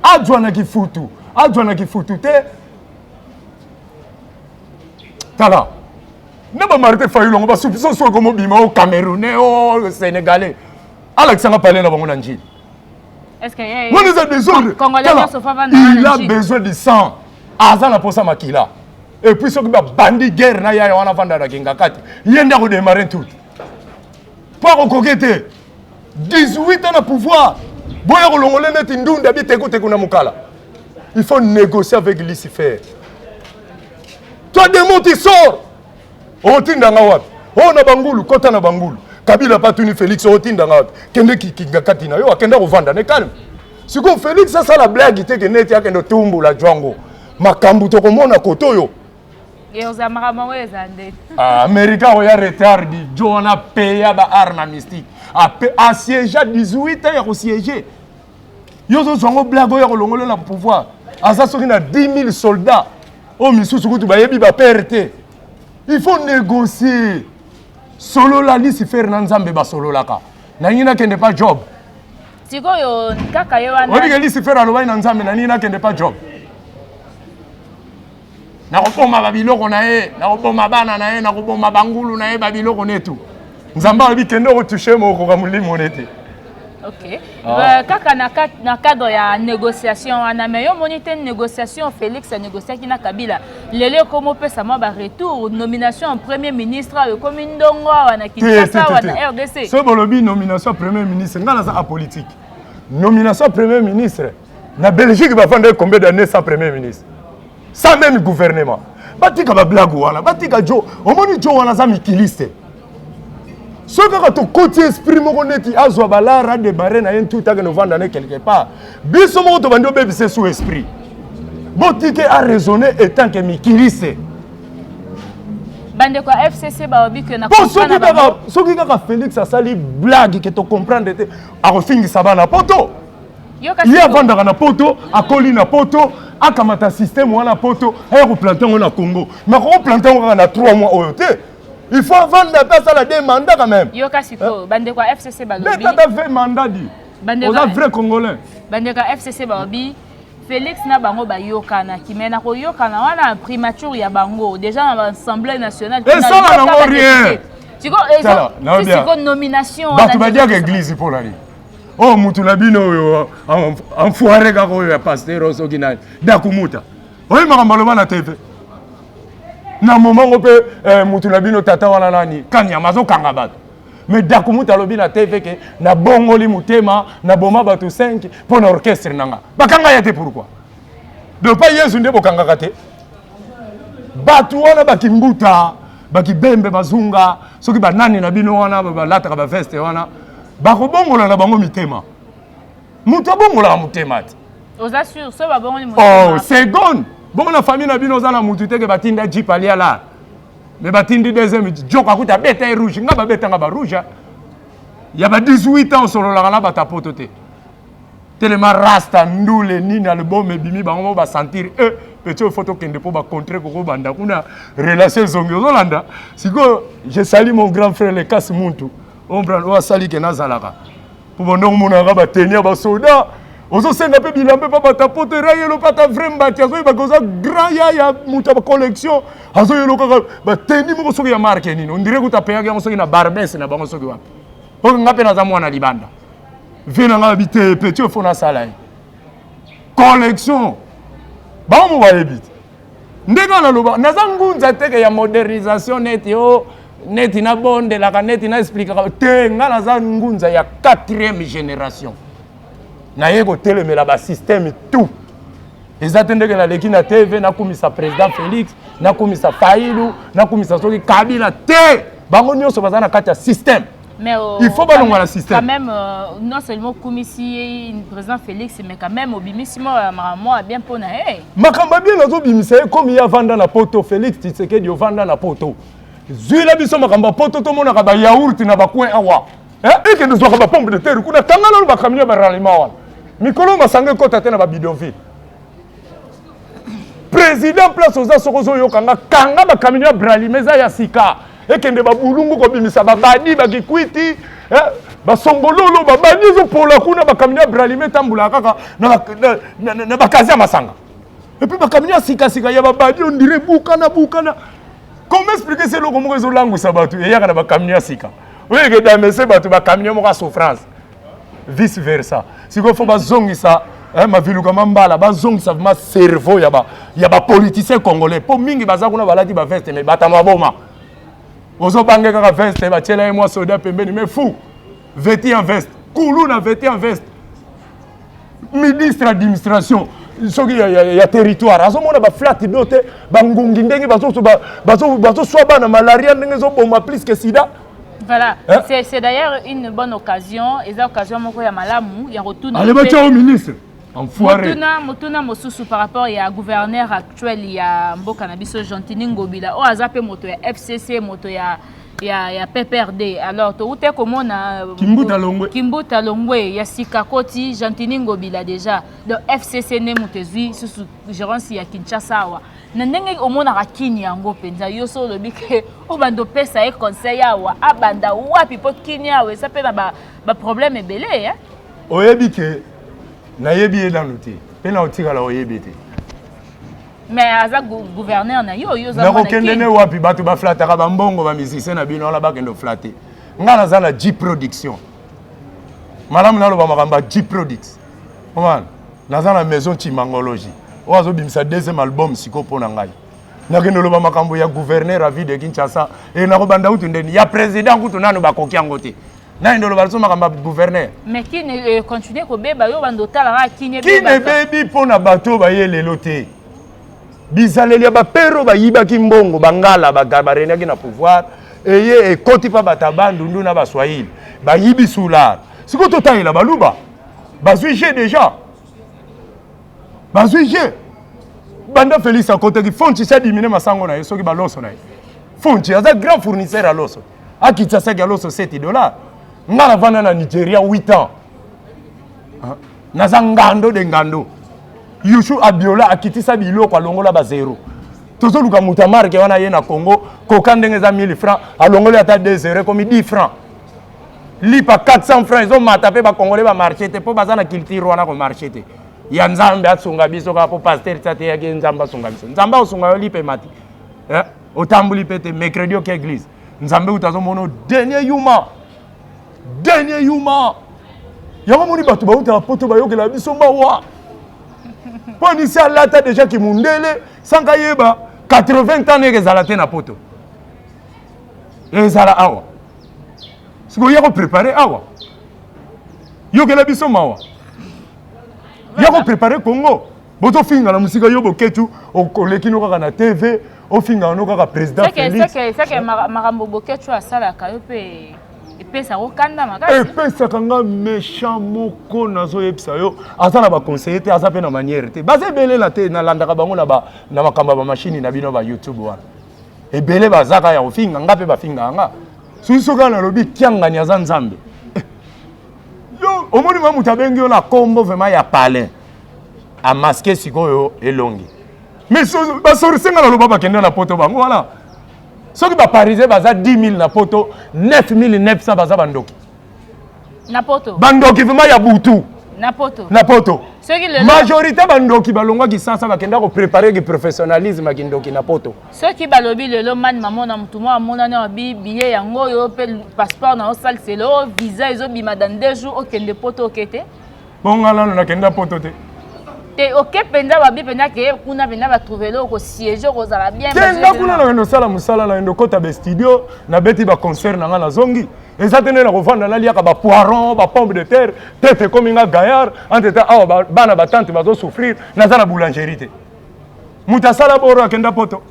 Adjwana ki futu te. Tala. Ne ba marité Fayulu on va soupçon so comme bima au Camerounais au Sénégalais. Alexandre parler na bango na njili. Est-ce que il a besoin de sang. Azana posa makila. Et puis ce qui va bandi guerre na ya wana vanda na kingakati. Yenda ko démarrer tout. Pas au coquette. 18 ans de pouvoir. Boya ko longole net ndunda bi teko na mukala. Il faut négocier avec Lucifer. Toi démon tu sors. Otindanga wapi? Oh na bangulu kota na bangulu. Kabila patuni Félix otindanga wapi? Kende kingakati na yo akenda ko vanda ne calme. Siko Félix ça la blague te que net ya kendo tumbu la jwango. Makambu to komona kotoyo. Et aux Amaramango ezande. Américain oya retard di Joana paya ba arme mystique. A siéger 18 ans ya siéger. Yo zo zongo blague oya kolongola na pouvoir. Asa soki na 10 000 soldats. Oh misusu kutu bayebi ba perte. Il faut négocier. Solo la Lucifer na Nzambe ba solo laka. Na ngina kende pas job. Siko yo kaka yo wana. Obi ke Lucifer aloba na Nzambe na ngina kende pas job. Na kopoma babiloko na ye, na kopoma bana na ye, na kopoma bangulu na ye babiloko netu. Nzamba abi kende ko toucher moko ka mulimo nete. OK. Kaka na cadre ya négociation ana meyo monité négociation Félix a négocié qui na Kabila. Lele comme pesa moi ba retour nomination en premier ministre comme ndongo wana Kinshasa wana RDC. Ce bolobi nomination premier ministre ngala za apolitique. Nomination premier ministre na Belgique va vendre combien d'années sans premier ministre? Sans même gouvernement. Batika ba blague wana, batika jo, omoni jo wana za mikiliste. Ce que tu côté esprit moko neti azwa balara de barre na tout ta que nous vendre quelque part. Biso moko to bando bebise sous esprit. Botike a raisonner étant que mikiliste. Bande ko FCC ba obi que na comprendre. Soki kaka Félix a sali blague que tu comprendre te a refingi sabana poto. Il y a vendre na poto, a coli na poto. Akamata système wana poto ay ko planter na Congo mais ko planter on a 3 mois oyote Il faut avant d'appeler ça la deux mandats quand même. Yoka siko, bandeko FCC balobi. Mais t'as fait mandat dit. On a vrai Congolais. Bandeko FCC balobi. Félix na bango ba yoka na kimena ko yoka na wana primature ya bango déjà dans l'Assemblée nationale. Et ça là non rien. Tu vois, c'est une nomination. Bah tu vas dire que l'église pour la oh mutu na bino enfoiré ka ko ya pasteur osokina dakumuta. Oui makamalo na TV. Na moment on peut mutu na bino tata wana nani kanya mazo kanga bato. Mais dakumuta lobi na TV que na bongoli mutema na boma bato 5 pour l'orchestre nanga. Bakanga yate pourquoi? De pas yesu nde bokanga kate. Batu wana bakimbuta, bakibembe bazunga, soki banani na bino wana balata ba veste wana. Bakobongola na bango mitema. Mutu bongola mutema. Aux assure so ba bongoli mutema. Oh, seconde. Bon na famille na bino za na mutu te ke batinda jeep alia là. Mais batindi deuxième joka kuta beta rouge nga ba beta nga ba rouge. Il y a 18 ans sur la là bata pototé. Tellement rasta ndule nina le bon bimi bango ba sentir petit photo kende po ba contrer ko banda kuna relation zongi Holanda. Siko je salue mon grand frère le Kas Muntu. On prend o sali ke nazalaka. Pour bondo mona ba tenir ba soda. Ozo senga pe bilambe pa bata potera yelo pa ta vrai mbati azo ba goza grand ya muta ba collection azo yelo ka ba teni mo soki ya marque nini on dirait que ta paya ngo soki na Barbès na bango soki wapi o ngape na za mwana libanda vina nga habité petit fona sala collection ba mo ba ebit ndeka na loba na za ngunza teke ya modernisation neti na bonde la neti na explique te nga na za ngunza ya 4e génération. Naye ko telemela ba système tout. Ezatendeke na leki na TV na komisa président Félix, na komisa Fayulu, na komisa soki Kabila te. Bango nyonso bazana kati ya système. Mais il faut balonga la système. Quand même non seulement komisi président Félix mais quand même obimisimo moi bien pona hey. Makamba bien nazo bimisa comme ya vanda na poto Félix Tshisekedi yo vanda na poto. Zuila biso makamba poto to mona ka ba yaourt na ba coin awa. Et que nous avons pas pompe de terre, kuna tangala ba camion ba ralliement. Mikolo masanga kota tena ba bidonville. Président place aux asokozo yo kanga ba camion bralimeza ya sika. Et que ne ba bulungu ko bimisa ba badi ba kikwiti, ba songololo ba badi zo pola kuna ba camion bralime tambula kaka na ba kazi masanga. Et puis ba camion sika ya ba badi on dirait bukana. Comment expliquer ce logo mo zo langu sabatu et ya kana ba camion sika. Oui, que dans mes sebatu ba camion mo ka souffrance. Vice versa. Si ko faut ba zongisa, ma vilu kama mbala ba zongisa ma cerveau ya ba politicien congolais. Po mingi baza kuna balati ba veste mais batama boma. Ozo bange ka veste ba tshela moi soda pembeni mais fou. Vêti en veste. Koulou na vêti en veste. Ministre d'administration. Soki ya territoire. Azo mona ba flat dote ba ngungi ndenge bazo soba na malaria ndenge zo boma plus que sida. Voilà, c'est d'ailleurs une bonne occasion. Et l'occasion, il y a malamu, il y a retour. Allez, au ministre. Enfoiré. Motuna Mosusu par rapport au gouverneur actuel, il y a Mboka Nabiso Jantini Ngobila. Oh, Azape moto ya FCC, moto ya PPRD. Alors, tu sais comment on a Kimbuta Longwe, ya Sikakoti, Jantini Ngobila déjà. Donc FCC ne motezui sous gérance ya Kinshasa. Nandenge omona rakini yango penza yoso lobi ke obando pesa e conseil awa abanda wapi po kini awe ça pe na ba problème ebele hein oyebi ke na yebi dans l'outil pe na otika la oyebi te mais aza gouverneur na yo za na ko kendene wapi bato ba flataka ba mbongo ba musicien na bino la ba kendo flatter ngala za la G production madame na lo ba makamba G products comment na za la maison Chimangologie. Oazo bimisa deuxième album siko pona ngai. Nakendo loba makambo ya gouverneur à vie de Kinshasa et na robanda utu ndeni ya président kutu nanu bakoki ngote. Na ndo loba so makamba gouverneur. Mais qui ne continue ko beba yo bando tala ra kinye beba. Qui ne bebi pona bato ba yelelo te. Bizaleli ya ba pero ba yiba kimbongo bangala ba gabarena ki na pouvoir et koti pa batabandu ndu na ba Swahili. Ba yibi soulard. Siko totaila baluba. Bazuije déjà. Bazuije. Banda Félix à côté qui font ça diminuer ma sango na yeso ki ba loso na. Font c'est un grand fournisseur à loso. A Kinshasa ki loso $7. Ngala vana na Nigeria 8 ans. Na zangando de ngando. Yushu Abiola akitisa biloko alongola ba zero. Tozo luka mutamarke wana ye na Congo, kokandenge za 1000 francs, alongoli ata 2 euros comme 10 francs. Lipa 400 francs, ils ont matapé ba Congolais ba marché te po bazana culture wana ko marché te. Ya nzambe atsunga biso ka po pasteur tate ya ke nzamba sunga biso. Nzamba osunga yo lipe mati. Otambuli pete mercredi au église. Nzambe utazo mono dernier yuma. Dernier yuma. Yama moni batu ba uta poto ba yokela biso mawa. Poni sa lata déjà ki mundele sanga yeba 80 ans neke zalate na poto. Ezala awa. Siko yako préparer awa. Yokela biso mawa. Yako préparer Congo. Boto finga na musika yo boketu okoleki no kaka na TV, o finga no kaka président Félix. C'est que makambo boketu asala ka yo pe epesa okanda makasi. Epesa kanga méchant moko nazo yebisa yo, azala ba conseiller te, aza pe na manière te. Baze belé la te na landaka bango na makamba ba machine na bino ba YouTube wana. Ebele bazaka ya ofinga ngape ba finga nga. Suso kana lobi kyanga ni aza nzambe. Yo omoni mamu tabengi yo na kombo vraiment ya palais. A masquer sikoyo elongi. Mais ba sorisenga na loba ba kende na poto bango wala. Soki ba parisien baza 10 000 na poto, 9 900 baza bandoki. Na poto. Bandoki vraiment ya butu. Na poto. Na poto. Soki le majorité bandoki balongwa ki sasa bakenda ko préparer ki professionnalisme ki ndoki na poto. Soki balobi lelo man mamona mutuma amona na billet yango yo pe passeport na osal selo visa ezo bima dans 2 jours okende poto okete. Bongala na kenda poto te. Te oke penda babi penda ke kuna penda ba trouver lo ko siège ko zala bien. Tenda kuna na ndo sala musala na ndo kota be studio na beti ba concert na nga na zongi. Ezatene na kovanda na liaka ba poiron, ba pomme de terre, tete comme nga gaillard, enteta awa bana batante bazo souffrir na za na boulangerie te. Muta sala boro akenda poto.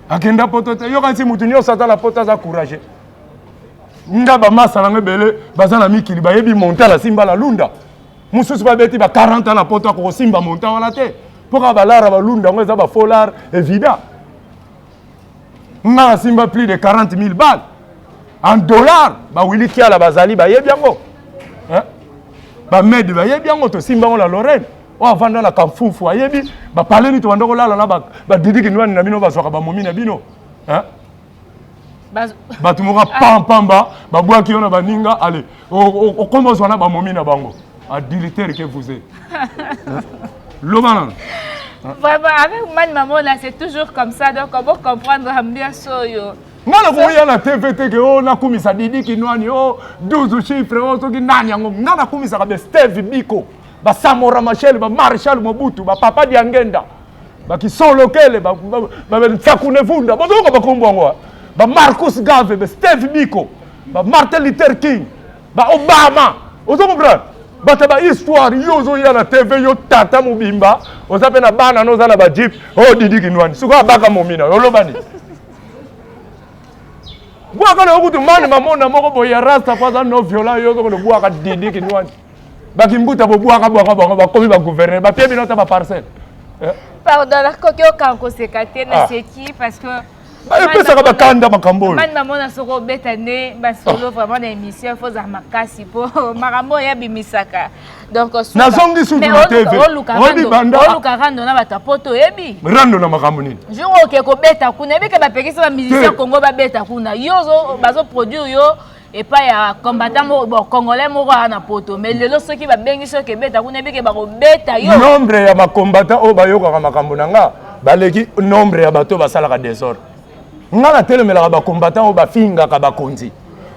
Akenda poto te yo kansi mutu nyo sata la poto za courage. Nga ba masa na ngebele bazana mikili ba yebi monta la simba la lunda. Mususu ba beti ba 40 ans na poto ko simba monta wana te. Poka balara ba lunda ngo za ba folar évident. Nga simba plus de 40 000 balles. En dollars, ba wili kia la bazali ba yebiango. Hein? Ba med ba yebiango to simba on la Lorraine. O avanda la kamfufu ayebi ba parler ni to ndoko la na ba didi ki nwani na bino ba soka ba momi na bino. Hein? Ba tumoka pam pamba ba bwa ki ona ba ninga allez. O kombo zwana ba momi na bango. A dileteur que vous êtes. L'homme. Vraiment, avec Man Maman, là, c'est toujours comme ça. Donc, on va comprendre bien ça. Ngana ko ya na TVT ke o na kumisa didi kinwani o 12 chiffres o to kinani yango ngana kumisa ka be Steve Biko ba Samora Machel ba Marshal Mobutu ba Papa Diangenda ba Kisolo Kele ba Tsakune Vunda ba zonga ba kombongo ba Marcus Garvey ba Steve Biko ba Martin Luther King ba Obama ozo comprendre bata ba histoire yozo ya na TV yo tata mobimba oza pe na bana no za na ba jeep o didi kinwani suko abaka momina olobani Bois quand on a man maman na moko boya rasta pas no violent yo ko bois ka didi kinwani ba kimbuta bo bois ka ba komi ba gouverner ba pie binota ba parcelle pardon la kokyo kanko sekate na seki parce que ba pesa ka ba kanda makambo man maman na soko betane ba solo vraiment na émission faut za makasi po makambo ya bimisaka donc na zongi su na TV obi banda oluka rando na batapoto ebi rando na makambo nini jour oke ko beta kuna ebi ke ba pekisa ba musicien Congo ba beta kuna yozo bazo produire yo et pas ya combattant bon congolais moko na poto mais lelo soki ba bengi soki beta kuna ebi ke ba ko beta yo nombre ya ba combattant o ba yoka ka makambo nanga baleki nombre ya bato basala ka désordre ngana telemela ba combattant o ba finga ka ba konzi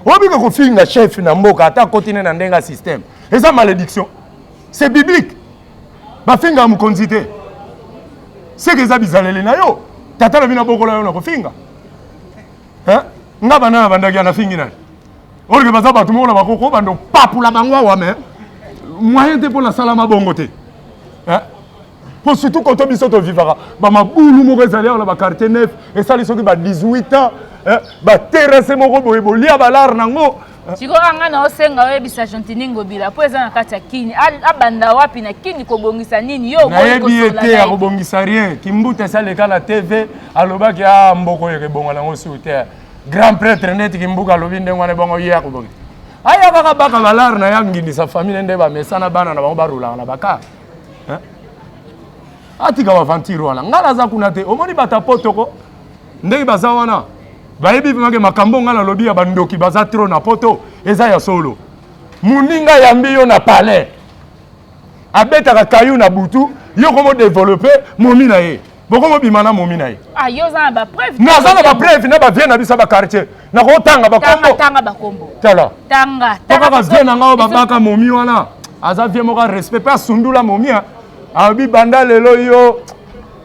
obi ko finga chef na mboka ata continue na ndenga système et ça malédiction c'est biblique. Bafinga mukonzite. C'est que ça bizalele na yo. Tata na bina bokola yo na kofinga. Hein? Ngaba na bandaki na fingi na. Orike baza batu mo na bakoko bando papula bangwa wa me. Moyen te pour la salama bongo te. Hein? Pour surtout quand on biso to vivara. Ba mabulu mo rezali na ba quartier 9 et ça les soki ba 18 ans, hein? Ba terrasse mo ko boyebo lia balar nango. Siko anga na osenga webisa Chantini Ngobila po eza na kati ya kini abanda wapi na kini kobongisa nini yo ko ko ya kobongisa rien kimbuta sale kala TV alobaki a mboko yeke bonga nango sur terre grand prêtre net kimbuka lobi ndengwana bongo ya kobongi aya kaka baka balar na yangi sa famille nde ba mesana bana na bango barula na baka hein atika baventure wana nga naza kuna te omoni bata potoko ndenge baza wana bayebi mpe makambo nga nalobi ya bandoki baza tro na poto eza ya solo moninga yambi yo na palais abetaka kayu na butu yo komo développer momi na ye bokomo bima na momi na ye yo za na ba preuve naza na ba preuve na ba vie na bisa ba quartier na ko tanga ba kombo tanga ba kombo tala tanga tanga vie na nga babaka momi wana aza vie moka respect pas sundula momi abi banda lelo yo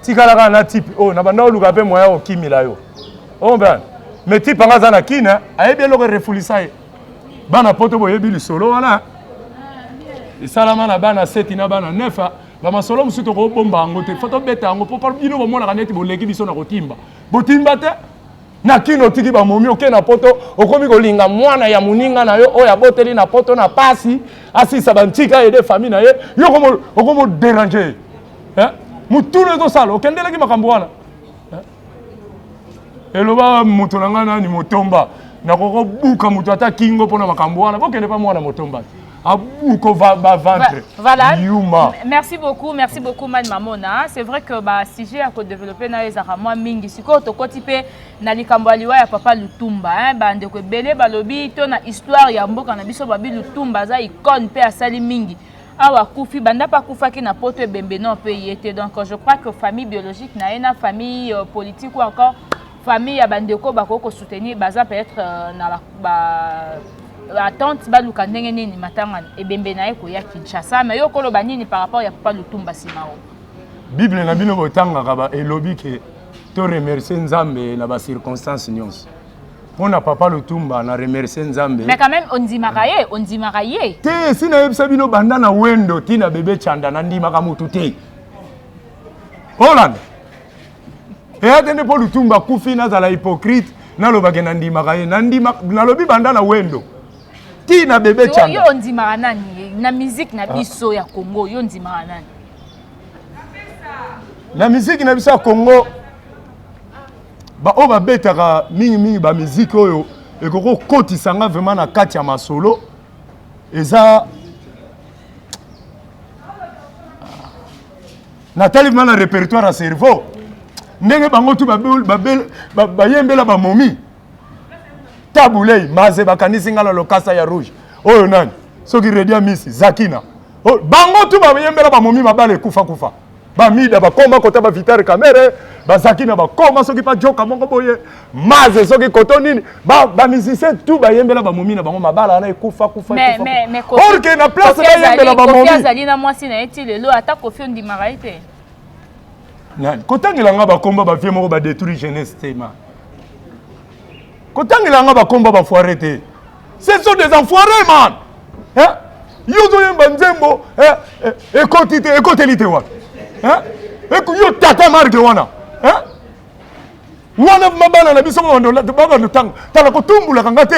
tikalaka na type oh na banda oluka pe moya okimila yo oh ben mais type nga za na kina ayebi eloko refulisa ye bana poto boyebi lisolo wana esalama na bana 7 na bana 9 bamasolo mosusu tokobomba yango te fo tobeta yango mpo bino bomonaka neti boleki biso na kotimba botimba te na kino otiki bamomi oke na poto okomi kolinga mwana ya moninga na yo oyo aboteli na poto na pasi asisa bantika ede famille na ye yo okomoderange ye motuna ezosala okendeleki makambo wana eloba moto na ngai nani motomba nakokobuka moto ata kingo mpona makambo wana bokende mpa mwana motomba Voilà. Merci beaucoup, Mani Mamona. C'est vrai que le sujet à développer dans les Aramois Mingi, si tu côté na likambo aliwa ya papa Lutumba, bande ko belé balobi to na histoire ya mboka na biso babi Lutumba za icône pe asali mingi. Awa kufi banda pa kufaki na poto bembe non pe yete. Donc je crois que famille biologique na ena famille politique ou encore famille ya bandeko bako soutenir baza peut-être na la tante baluka ndenge nini matanga ebembe na eko ya Kinshasa mais yo koloba nini par rapport ya papa Lutumba simao Bible na bino botanga kaba elobi ke to remercier Nzambe na ba circonstances nyonso pona papa Lutumba na remercier Nzambe mais quand même on dit maraye te sina yebisa bino banda na wendo tina bebe chanda na ndima ka mutu te Holland et atende po Lutumba kufi na za la hypocrite na lobake na ndima ka ye na ndima na lobi banda na wendo tina bebe chanda yo ndima nani na musique na biso ya Congo yo ndima nani na musique na biso ya Congo ba o ba betaka mingi ba musique oyo ekoko kotisanga vraiment na kati ya masolo eza na tellement na répertoire à cerveau ndenge bango tu ba yembela ba momi tabulei maze bakanisi ngala lokasa ya rouge oyo nani soki redia misi zakina bango tu ba yembela ba momi mabale kufa ba mida ba komba kota ba vitare kamere ba zakina ba koma soki pa joka mongo boye maze soki koto nini ba musicien tu ba yembela ba momi na bango mabala na kufa mais orke na place ba yembela ba momi azali na mwasi na eti lelo ata kofi ndi maraite nani kotangela nga ba komba ba vie moko ba détruire jeunesse tema kotangela nga ba komba ba foiré te ce sont des enfoirés man hein yozo yemba nzembo ekotite wa hein yo tata marque wana hein wana mabana na biso mondo baba ntango tala kotumbula kanga te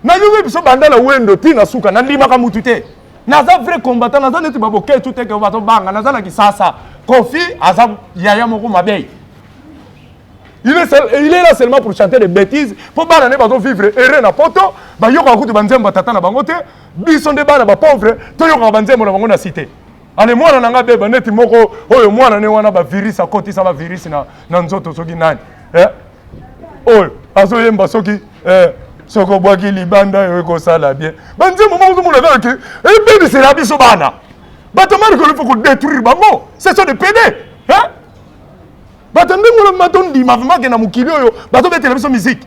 na yo biso bandala wendo tina suka na ndima ka mutu te naza vrai combattant naza neti baboke tout te ke bato banga naza na kisasa Kofi aza yaya moko mabei il est là seulement pour chanter des bêtises pour bana ne bazo vivre heureux na poto ba yoka kutu banzembo tata na bango te biso nde bana ba pauvre to yoka banzembo na bango na cité ale mwana nanga beba neti moko oyo mwana ne wana ba virus akoti sa ba virus na nzoto soki nani oyo azo yemba soki soko bwaki libanda yo ko sala bien banzembo mo mona kake bébé c'est la biso bana bato marque il faut détruire bango c'est ça de pédé hein bato ndingo matondi mavuma ke na mukili oyo bato betela biso musique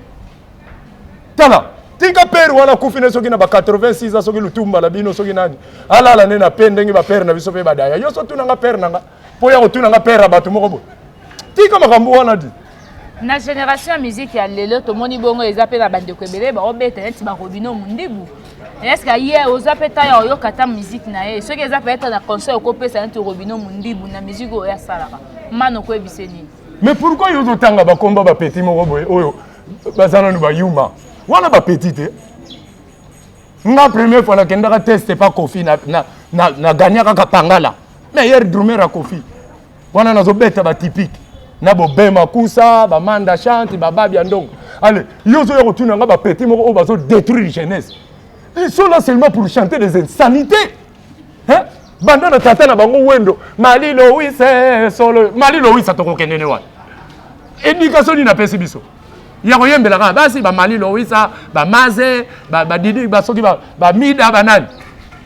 tala tika père wana kufine soki na ba 86 soki Lutumba la bino soki nani ala ne na pende ngi ba père na biso pe badaya yo so tuna nga père nanga po ya tuna nga père bato moko bo tika makambo wana di na génération ya musique ya lelo to moni bongo ezape na bande ko ebele ba obeta neti ba Robino Mundibu est-ce que hier ozape ta ya yo kata musique na ye soki ezape eta na concert ko pesa neti Robino Mundibu na musique oyo ya salaka mano ko ebiseni mais pourquoi yo tanga ba komba ba petit moko boy oyo bazana no ba yuma wana ba petit te nga première fois na kenda tester pas Kofi na gagner ka pangala meilleur drummer à Kofi wana nazo beta ba typique na bo bema kusa ba manda chante ba babi andongo allez yo zo yo tuna nga ba petit moko o bazo détruire jeunesse ils sont là seulement pour chanter des insanités hein banda na tata na bango wendo malilo wise solo malilo wise to kokendene wa éducation ni na pesi biso ya koyembela ka basi ba malilo wisa ba maze ba didi ba soki ba mida banani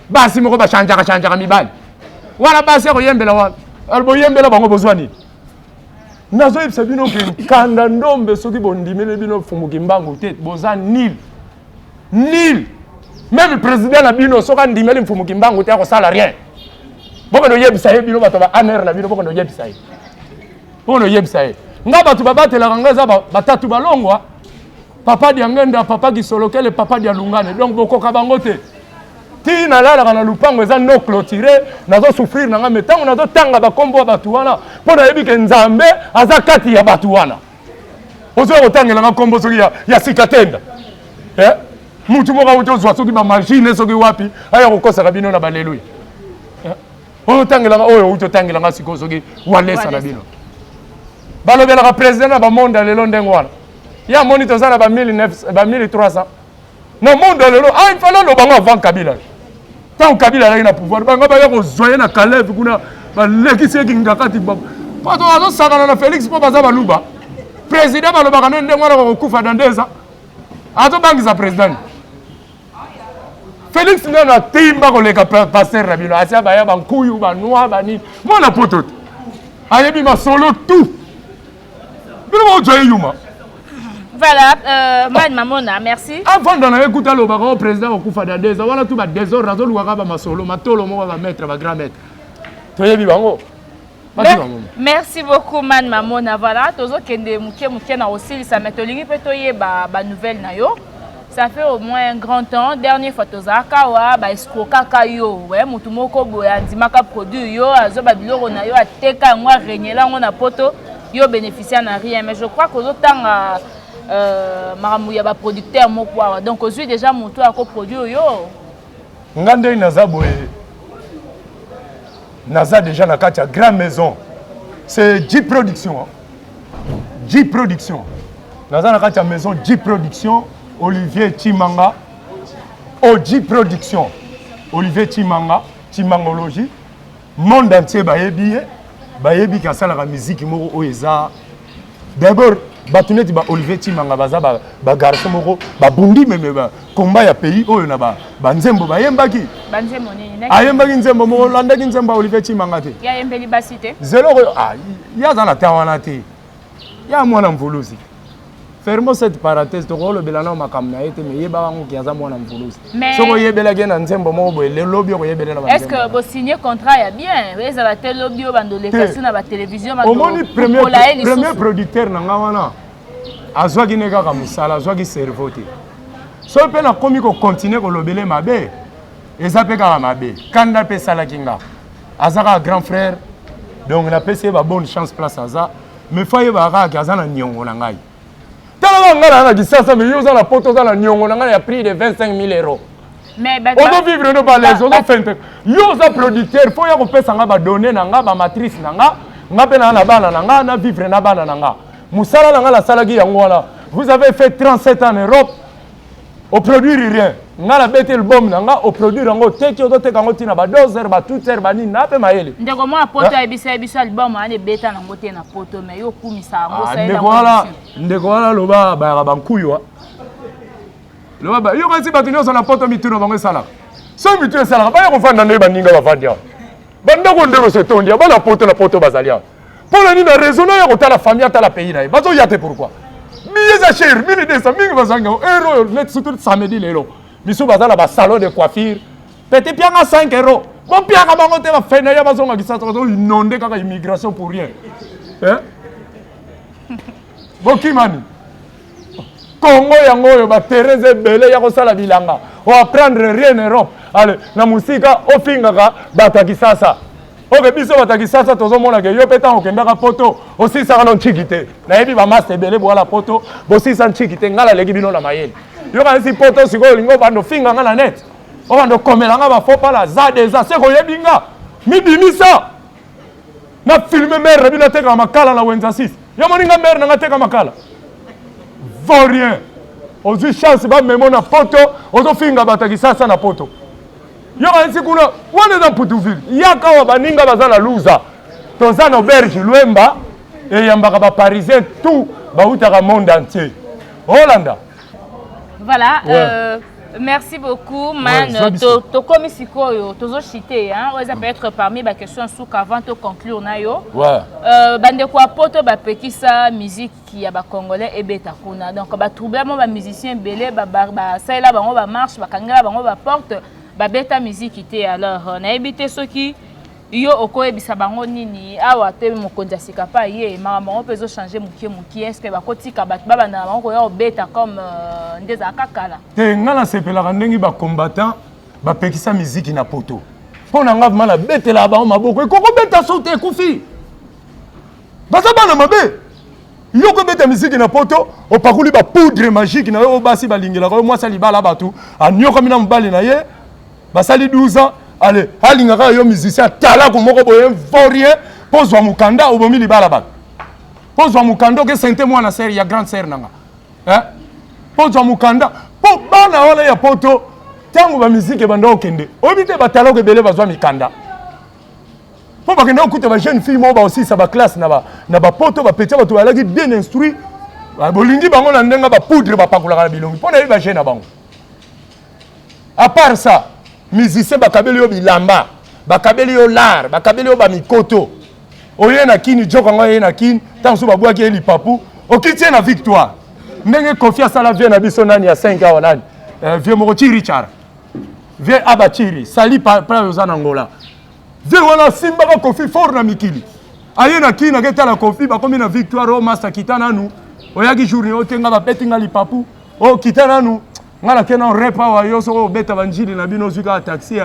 basi moko ba chanja mibali wana basi ya koyembela wa albo yembela bango bozwani nazo yebisa bino ke kanda ndombe soki bondimele bino fumuki mbangu te boza nil même le président na bino soka ndimeli mfumuki mbangu te akosala rien boko no yebisa ye bino bato ba aner na bino boko no yebisa ye boko no yebisa ye nga bato babatela nga za batatu balongwa papa dia ngenda papa gisolokele papa dia lungane donc bokoka bango te ti na lala na lupango eza no clôturé nazo souffrir na nga metango nazo tanga bakombo bato wana pona yebi ke nzambe aza kati ya bato wana ozo kotangela nga kombo soki ya sikatenda mutu moka mutu ozwa soki ba machine soki wapi aya kokosa bino na baleluya oyo tangela nga oyo utotangela nga siko soki walesa na bino balobelaka président na bamonde lelo ndenge wana ya moni tozala ba 1300 na monde lelo il fallait lo bango avant Kabila tant Kabila là na pouvoir bango ba yako zoyer na Kalev kuna ba lekisi ngakati ba pato azo sakana na Félix po baza baluba président balobaka ndenge wana ko kufa dans 2 ans azo bangisa président Félix na timba ko leka passer na bino asia ba ya bankuyu ba noa ba ni mona poto ayebi ma solo tout bino joye yuma. Voilà, Madame Mamona, merci. Avant d'en écouter le président au Koufa d'Adeza, voilà tout va désordre, raison le waka ma solo, ma tolo mo va mettre ma grand maître. Toye bibango. Merci beaucoup Madame Mamona. Voilà, tozo kende muke na aussi ça metolingi pe toye ba nouvelle na yo. Ça fait au moins un grand temps. Dernière fois tozaka wa ba escroka kayo, ouais, mutu moko boya ndimaka produit yo, azo ba biloko na yo ateka ngwa renyela ngona poto, yo bénéficier na rien, mais je crois que tanga maramouya ba producteur moko donc aujourd'hui déjà mon tour à coproduire yo ngande naza boye naza déjà na kati ya grande maison c'est J production naza na kati ya maison J production Olivier Chimanga J production Olivier Chimangologie monde entier bayebi kasala la musique moko oeza d'abord batuneti ba Olivier Chimanga baza ba garçon moko ba bundi meme ba combat ya pays oyo na ba nzembo bayembaki banzembo nini ayembaki nzembo mo landaki nzembo Olivier Chimanga te ya yembeli basite zelo ya za na tawana te ya mwana mvuluzi fermo cette parenthèse to rolo belana makamna ete me yeba wangu kiaza mwana mvuluzi soko yebela gena nzembo mo boye le lobby ko yebelela ba est-ce que vous signez contrat ya bien eza la tel lobby o bando lekasi na ba télévision ba omoni premier producteur na ngawana azwaki ne kaka musala azwaki cerveau te so pe na komi ko continuer ko lobele mabe eza pe kaka mabe kanda pe salaki nga azaka grand frère donc na pese ba bonne chance place aza me faye ba kaka aza na nyongo na ngai tala ngana na kisasa me yoza na poto za na nyongo na ngai ya prix de 25 000 euros mais on doit vivre no balèze on doit faire yoza producteur faut ya ko pesa nga ba donner na nga ba matrice na nga pe na bana na nga na vivre na bana na nga musala na nga la salaki yango wana vous avez fait 37 ans en Europe au produire rien nga la bete album na nga au produire yango teki odo teka ngo tina ba 2 heures ba 2 heures ba ni na pe mayele ndeko mo poto ya biso album ane beta na ngote na poto mais yo kumisa ngo sa ndeko wala loba ba bankuyo loba ba yo kasi batunyo na poto mituno bango sala so mituno sala ba yo fanda ne baninga ba fandia banda ko ndero se tondia ba na poto bazalia pour la nina raisonner ya kota la famille ata la pays na bazo yate pourquoi mieza cher 1200 mingi bazanga euro net surtout samedi lelo biso bazala ba salon de coiffure petit pianga 5 euros bon pianga bango te ba fena ya bazonga kisasa bazo inonder kaka immigration pour rien bokimani Congo yango yo ba Thérèse Belé ya ko sala bilanga o apprendre rien en Europe allez na musika ofingaka bata kisasa oke biso bata kisasa tozomona ke yo peta okendaka poto aussi ça non chikite na yebi ba master belé bola poto bosi san chikite ngala leki bino na mayele yo ka si poto siko lingo bando finga ngala net o bando komelanga ba fo pala za déjà c'est ko yebinga mibimisa na filmer mère bino teka makala na wenza 6 yo moninga mère na teka makala vaut rien ozu chance ba memo na poto ozo finga bata kisasa na poto yoka nsi kuna wana eza Putuville yaka wa baninga baza na luza toza na auberge Lwemba eyambaka baparisien tout bautaka monde entier Hollanda. Voilà, ouais. Merci beaucoup, man. Tu comme si tu cité, hein, ça peut être parmi les questions sous avant de conclure nayo. Ouais. Bande quoi poto ba pekisa musique qui a ba congolais et beta kuna. Donc ba troubler mon ba musicien belé ba ça là ba on ba marche ba kangala ba on ba porte ba beta musique était alors na éviter ceux qui yo okoyebisa bango nini awa te mokonzi asika pa ye makambo ngo pezo changer mukie est-ce que bakotika bato babanda bango koya obeta comme ndeza kakala te ngala sepelaka ndenge ba combattant bapekisa miziki na poto mpona nga vima na betela bango maboko ekoko beta so te ekufi baza bana mabe yo kobeta miziki na poto opakuli bapoudre magique na yo basi balingelaka yo mwasi libala bato anyokomi na mobali na ye basali 12 ans. Allez, alingaka yo musicien tala ko moko boye vorien pozwa mukanda obomi libala ba. Pozwa mukanda ke sente mwana série ya grande sœur nanga. Hein? Pozwa mukanda po bana wala ya poto tangu ba musique banda okende. Obite batala ko bele bazwa mikanda. Po ba kende okuta ba jeune fille mo ba aussi sa ba classe na ba poto ba petit bato balaki bien instruit. Ba bolingi bango na ndenga ba poudre ba pakulaka na bilongi. Po na ba jeune na bango. À part ça, musicien bakabeli yo bilamba bakabeli yo lar bakabeli yo bamikoto oye na kini joka ngo ye na kini tanso babwaki eli papu okiti na victoire ndenge confiance à la vie na biso nani ya 5 ans nani vieux moko Richard vieux abachiri sali pa yozana ngola vieux wana simba ba kofi fort na mikili aye na kini na keta la kofi ba komi na victoire o master kitana nu oyaki journée otenga ba petinga li papu o kitana nu ngala kena repa wa yoso beta banjili na bino zuka taxi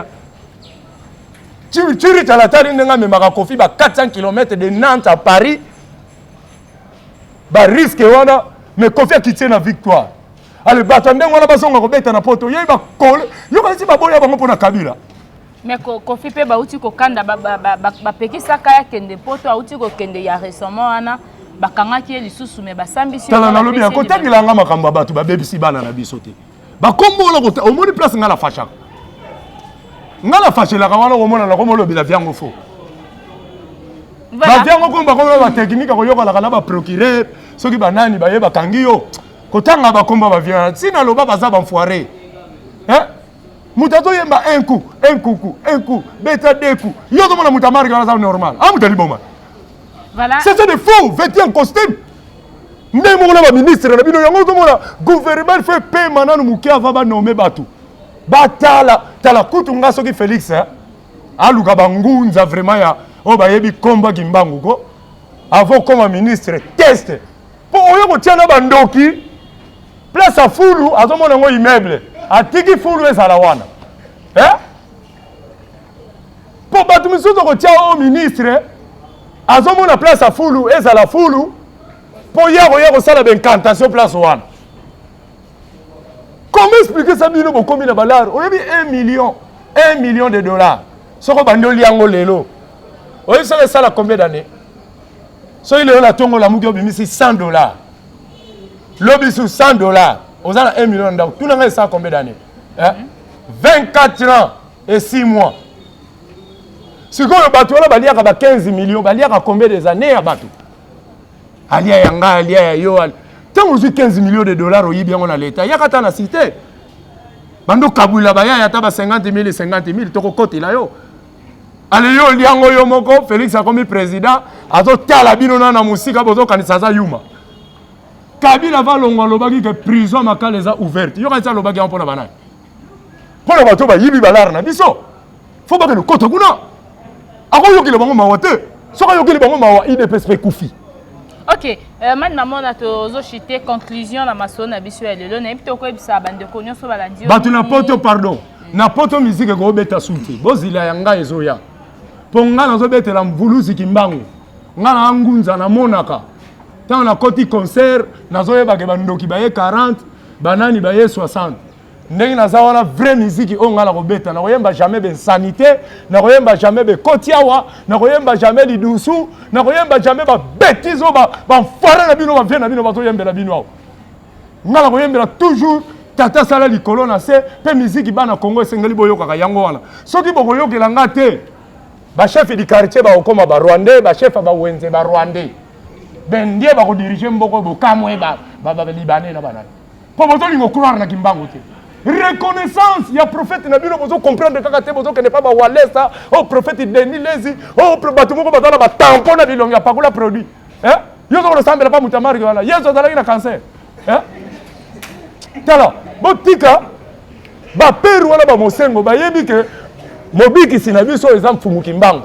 chiri talatari ndenga memaka kofi ba 400 km de Nantes à Paris ba risque wana mais kofi akitie na victoire ale bata ndenga wana basonga ko beta na poto yeba kole yo ba si ba boya bango pona Kabila mais kofi pe ba uti ko kanda ba pekisa kaya kende poto uti ko kende ya récemment wana bakangaki lisusu me basambisi tala na lobi akotangila nga makambo bato ba bebisi bana na biso te ba kombola ko omoni place ngala fashaka ngala fashela ka wana komona na komolo bila vyango fo ba vyango ko ba ba technique ko yoka la ba procureur soki banani ba yeba kangiyo kotanga ba komba ba vya sina loba baza ba foiré hein mutato yemba un coup beta deux coups yo ko mona mutamari ka za normal amuta liboma voilà c'est des faux vêtus en costume. Ndemo na ba ministre na bino yango tomona gouvernement fait paix mananu muke ava ba nommer batu batala tala kutunga soki Félix aluka bangunza vraiment ya o ba yebi komba kimbangu ko avant comme ministre test po oyo ko tiana bandoki place à fulu azomona ngo immeuble atiki fulu ezala wana po batu misuzo ko tia o ministre azomona place à fulu ezala fulu pour y avoir ça la incantation place one. Comment expliquer ça bino bokomi na balar? On a mis 1 million de dollars. Soko bando liango lelo. Oye ça la combien d'années? So il est la tongo la mugi obimisi $100. Lobi sur $100. On a 1 million de dollars. Tout le monde ça combien d'années? 24 ans et 6 mois. Si vous avez battu là balia ka 15 millions, balia ka combien des années à battu? Alia yanga alia yo tant vous 15 millions de dollars au bien on a l'état ya kata na cité bando kabula baya ya taba 50 000 toko kote la yo ale yo liango yo moko Félix a comme président azo tala bino na musika bozo kanisa za yuma Kabila va longo lobaki que prison makale za ouverte yo kanisa lobaki on pona banana pona bato ba yibi balar na biso faut pas que le kote kuna ako yo kile bango mawate soka yo kile bango mawa ide perspective kufi. Ok, maintenant on a toujours cité conclusion la maçon na biso lelo na epito ko ebisa bande ko nyonso balandi batu na poto pardon na poto musique ko beta sunti bozila yanga ezoya ponga na zo betela mvuluzi kimbangu ngana ngunza na monaka tant na koti concert na zo yeba ke bandoki baye 40 banani baye 60 ndenge na za wana vraie musique o ngala ko beta na koyemba jamais ben sanité na koyemba jamais be kotiawa na koyemba jamais lidusu na koyemba jamais ba bêtises ba fara na bino ba vie na bino ba to yembela bino ngala koyembela toujours tata sala likolo na se pe musique bana Congo esengeli boyoka yango wana soki bokoyokela nga te ba chef du quartier ba okoma ba Rwandais ba chef ba wenze ba Rwandais ben die ba ko diriger mboko bo kamwe ba libanais na banani po bozo lingo croire na kimbango te reconnaissance ya prophète na bino bozo comprendre kaka te bozo kene pa ba walesa o prophète Denis Lezi o batu moko batala ba tampon na bilongi ya pakula produit yo zo ressemble pas mutamari wana yeso zalaki na cancer tala botika ba peru wana ba mosengo ba yebi ke mobiki sina biso exemple fumuki mbango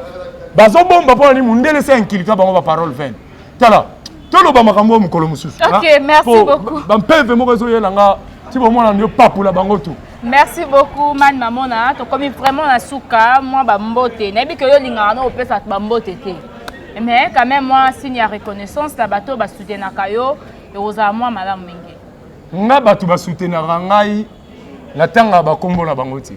bazo bomba pona ni mundele se inkilita bango ba parole vaine tala tolo ba makambo mukolo mususu OK merci beaucoup ba mpeve moko zo yelanga ti bo mona ndio papula bango tu merci beaucoup man mamona to comme vraiment na suka moi ba mbote na yebi ke yo lingana no opesa ba mbote te mais quand même moi signe ya reconnaissance la bateau ba soutenaka yo et oza moi madame mingi nga bato ba soutenaka ngai na tanga ba kombo na bango ti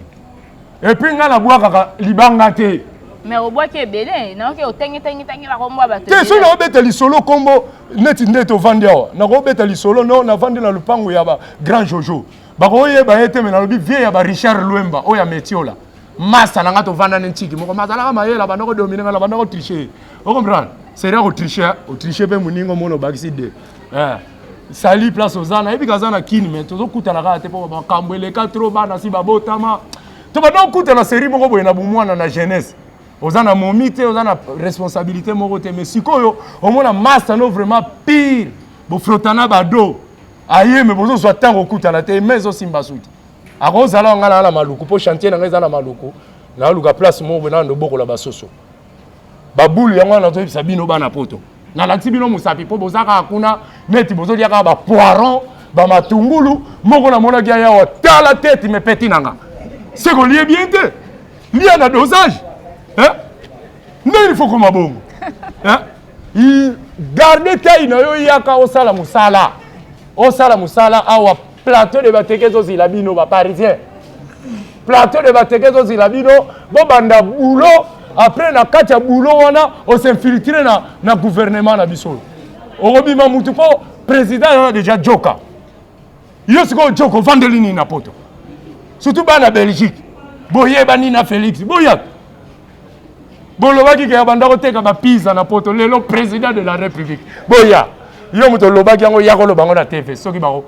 et puis nga na bwaka libanga te mais au bois qui est belé non que otengi la kombo bateau te so na obeta lisolo kombo neti ndeto vandi awa na ko obeta lisolo no na vandi na lupango ya ba grand jojo ba ko yeba ete me na lobi vie ya ba Richard Luemba o ya metiola masa na ngato vanda ntiki moko mazala ma yela ba no dominer la ba no tricher o comprendre c'est rien au tricher pe muningo mono bakisi de sali place ozana ebi kazana kini mais tozo kutana ka te po ba kambwele ka trop bana si babotama to ba no kutana série moko boye na bumwana na jeunesse ozana momite ozana responsabilité moko te mais sikoyo omona master no vraiment pire bo frotana bado aye me bozo so tango kutana te mais zo simba suti akozala ngala la maluku po chantier na ngeza na maluku na luka place moko na ndo boko la basoso babulu yango na to sabino bana poto na lati bino musapi po bozaka kuna neti bozo liaka ba poiron ba matungulu moko na mona kia ya tala tête me peti nanga c'est qu'on lié bien te lié na dosage mais il faut comme bongo il garder taille na yo yaka osala musala awa plateau de batekezo zilabino ba parisien plateau de batekezo zilabino bo banda boulot après na kati ya boulot wana on s'infiltrer na gouvernement na biso orobima mutu po président a déjà joka yo siko joko vandelini na poto surtout bana Belgique boye bani na Félix boya bolobaki ke banda ko teka ba pizza na poto lelo président de la république boya yo muto lobaki yango yako lobango na TV soki bako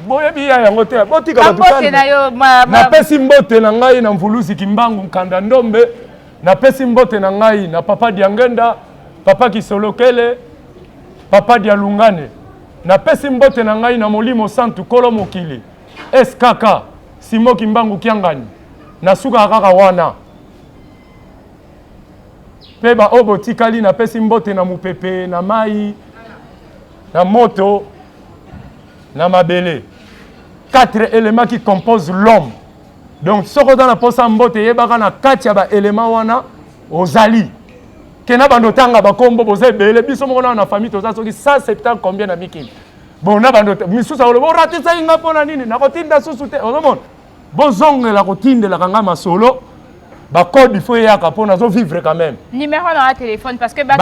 boye biya yango te botika batutana na pesi mbote na ngai na mvuluzi kimbangu nkanda ndombe na pesi mbote na ngai na papa Diangenda papa Kisolokele papa Dialungane na pesi mbote na ngai na molimo santu kolo mokili SKK Simo Kimbangu Kiangani na suka kaka wana peba obo tikali na pesi mbote na mupepe na mai na moto na mabele 4 éléments qui composent l'homme. Donc ce qu'on a posa mbote yebaka na kati ya ba éléments wana ozali kena bando tanga ba kombo boze bele biso moko na famille toza soki 170 combien na mikili bon na bando misusa olo bo ratisa inga pona nini na kotinda susu te ozomona bozongela kotindela kanga masolo ba code il faut yaka pona zo vivre quand même numéro dans la téléphone parce que bande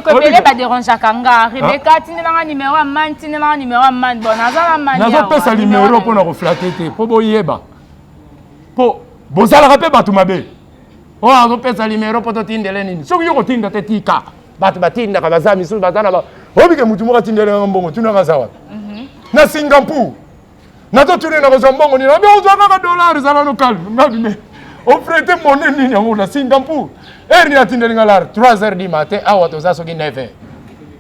ko bele ba dérange kanga Rebecca tinela numéro man tinela numéro man bon azala man nazo pesa numéro pona ko flatter te po boyeba po bozala rapé batu mabe o azo pesa numéro poto tindele nini soki yo kotinda te tika batu batinda ka bazami su bazana ba obike mutu mo katindele ngambongo tunanga sawa na Singapour nazo tune na kozambongo ni na bi ozaka ka dollars zala no calme ngabime on prête monnaie nini yango na Singapour erni atindele ngalar 3h du matin awa toza soki 9h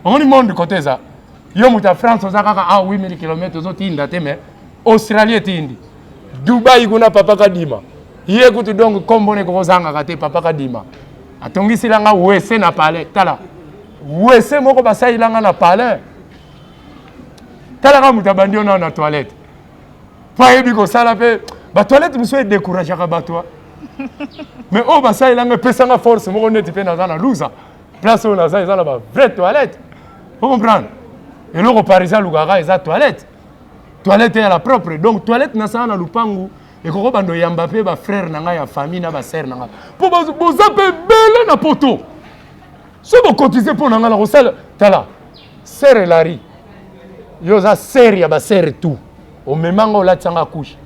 on ni monde côté ça yo muta France ozaka ka 8000 km ozotinda te mais Australie tindi Dubai kuna papa kadima ye kutu donc kombone ko zanga kate papa kadima atongisi langa wese na palais tala wese moko basai langa na palais tala ka muta bandio na toilette pa yebi ko sala pe ba toilette muso décourager ka batwa mais oh basai langa pesanga force moko neti pe na zana luza place on a ça ils ont la vraie toilette vous comprenez et le parisien lugara ils a toilette est la propre donc toilette na ça na lupangu et ko bando yamba pe ba frère na nga ya famille na ba sœur na nga po boza pe bele na poto so bo cotiser pour na nga la roselle tala sœur Elari yoza série ba série tout au memanga olatsanga couche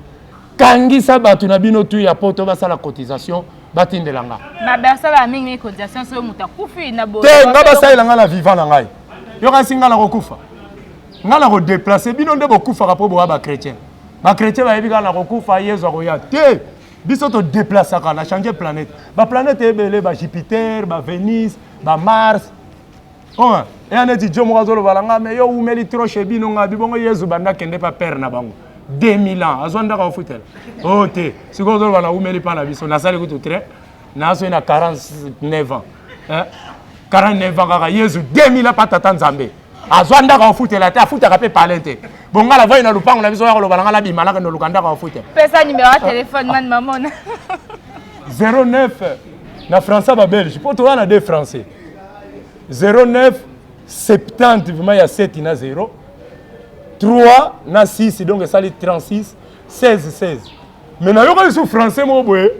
kangisa batu na bino tu ya poto basala cotisation batindelanga na bersala mingi cotisation so muta kufi na bo te nga basalela nga na vivant na ngai yo kasi nga na kokufa nga na kodéplacer bino nde bokufaka mpo boya bachrétien bachrétien bayebi kaka na kokufa yezu akoya te biso todéplasaka na change planète baplanète ebele bajupiter bavénus bamars oa eya neti dio moko azolobala nga me yo umeli tro che bino nga bibongo yezu banda kende pa père na bango 2000 ans azwa ndaka ofutela o te sikoyo ozoloba na umeli mpa na biso nasali kutu tre nasoyi na 49 ans 49 ans kaka yezu 2000 ans mpa tata nzambe azwa ndaka ofutela te afutaka mpe pale te bongala vai na lupango na biso ya koloba na nga nabimalaka noluka ndaka ofutela pesa numéro ya téléphone man mamona 09 na français babelge mpo toza na 2 français 09 70 vraiment il y a 7 na 0 3 na 6 donc ça les 36 16 16 mais na yo sur français mo boye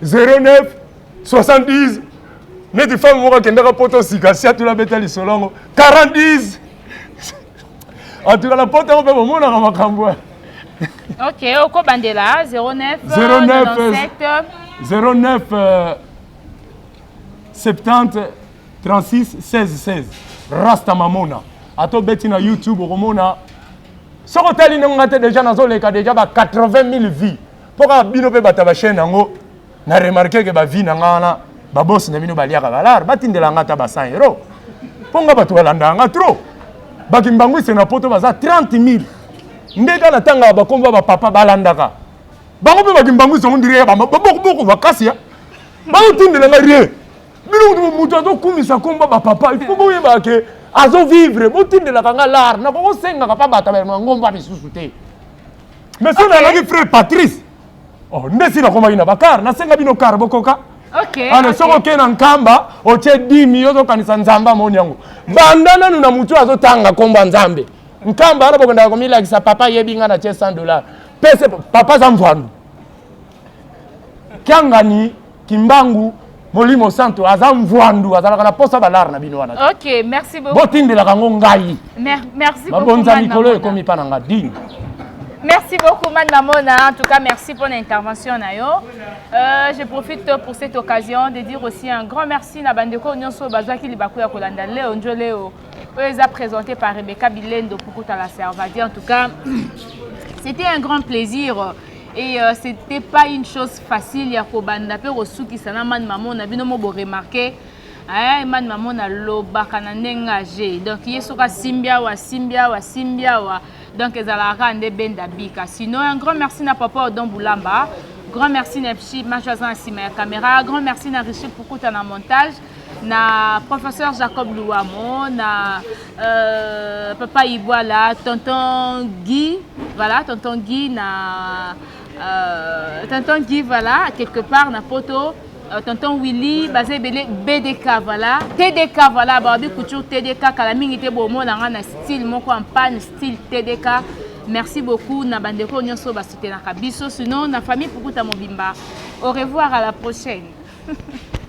09 70 net femme mo ka ndaka poto sika si atula betali solongo 40 en tout cas la poto on peut mona ka makambo OK oko bandela 09 70 36 16 16 Rasta Mamona ato beti na YouTube romona soko tali nga te déjà nazoleka déjà ba 80 000 vies poka bino pe bata ba chaîne yango na remarquer que ba vie na ngana ba boss na bino baliaka balar batindela ngata ba 100 euros ponga batu balanda nga trop bakimbangu se na poto baza 30 000 ndeka na tanga ba komba ba papa balandaka bango pe bakimbangu se on dirait ba beaucoup vakasi ya ba utindela nga rien bino mutu azokumisa komba ba papa il faut boyeba ke azo vivre botindelaka nga lar na kokosengaka mpa bato abelema ngomba misusu te mais so nalaki frère Patrice nde si nakomaki na bakar nasenga bino kar bokoka ane soko oke na nkamba otie 10 ozokanisa nzambe amoni yango banda nanu na mutu azotanga komba nzambe nkamba ana bokendaka komilakisa papa yebi nga na tie $100 pese papa za mvwandu kiangani kimbangu Molimo Santo aza mvwandu azalaka na posa balar na bino wana. OK, merci beaucoup. Botindela kango ngai. Merci beaucoup. Babonza mikolo ekomi pa na nga ding. Merci beaucoup Man Mamona. En tout cas, merci pour l'intervention nayo. Je profite pour cette occasion de dire aussi un grand merci na bandeko nyonso bazaki libaku ya kolanda leo njoleo. Eux a présenté par Rebecca Bilendo pour la Servadi. En tout cas, c'était un grand plaisir. Et c'était pas une chose facile. Il y a Kobanda pe Rosuki sana Man Mamona bino mo bo remarquer. Man Mamona lo bakana nengage. Donc yesoka simbia wa. Donc ezalaka nde benda bika. Sinon un grand merci na papa Odon Boulamba. Grand merci na Pchi Machazan Asima ya caméra. Grand merci na Richard Pukuta na montage. Na professeur Jacob Louamo, na papa Iboala, tonton Guy, voilà, tonton Guy, voilà, quelque part, na poto, tonton Willy, basé BDK, voilà, TDK, voilà, Babi Couture, TDK, Kalaming était beau mot, na style, mon en panne, style TDK. Merci beaucoup, na bandeko nyonso basute na kabiso, sinon, na famille Pukuta Mobimba. Au revoir, à la prochaine.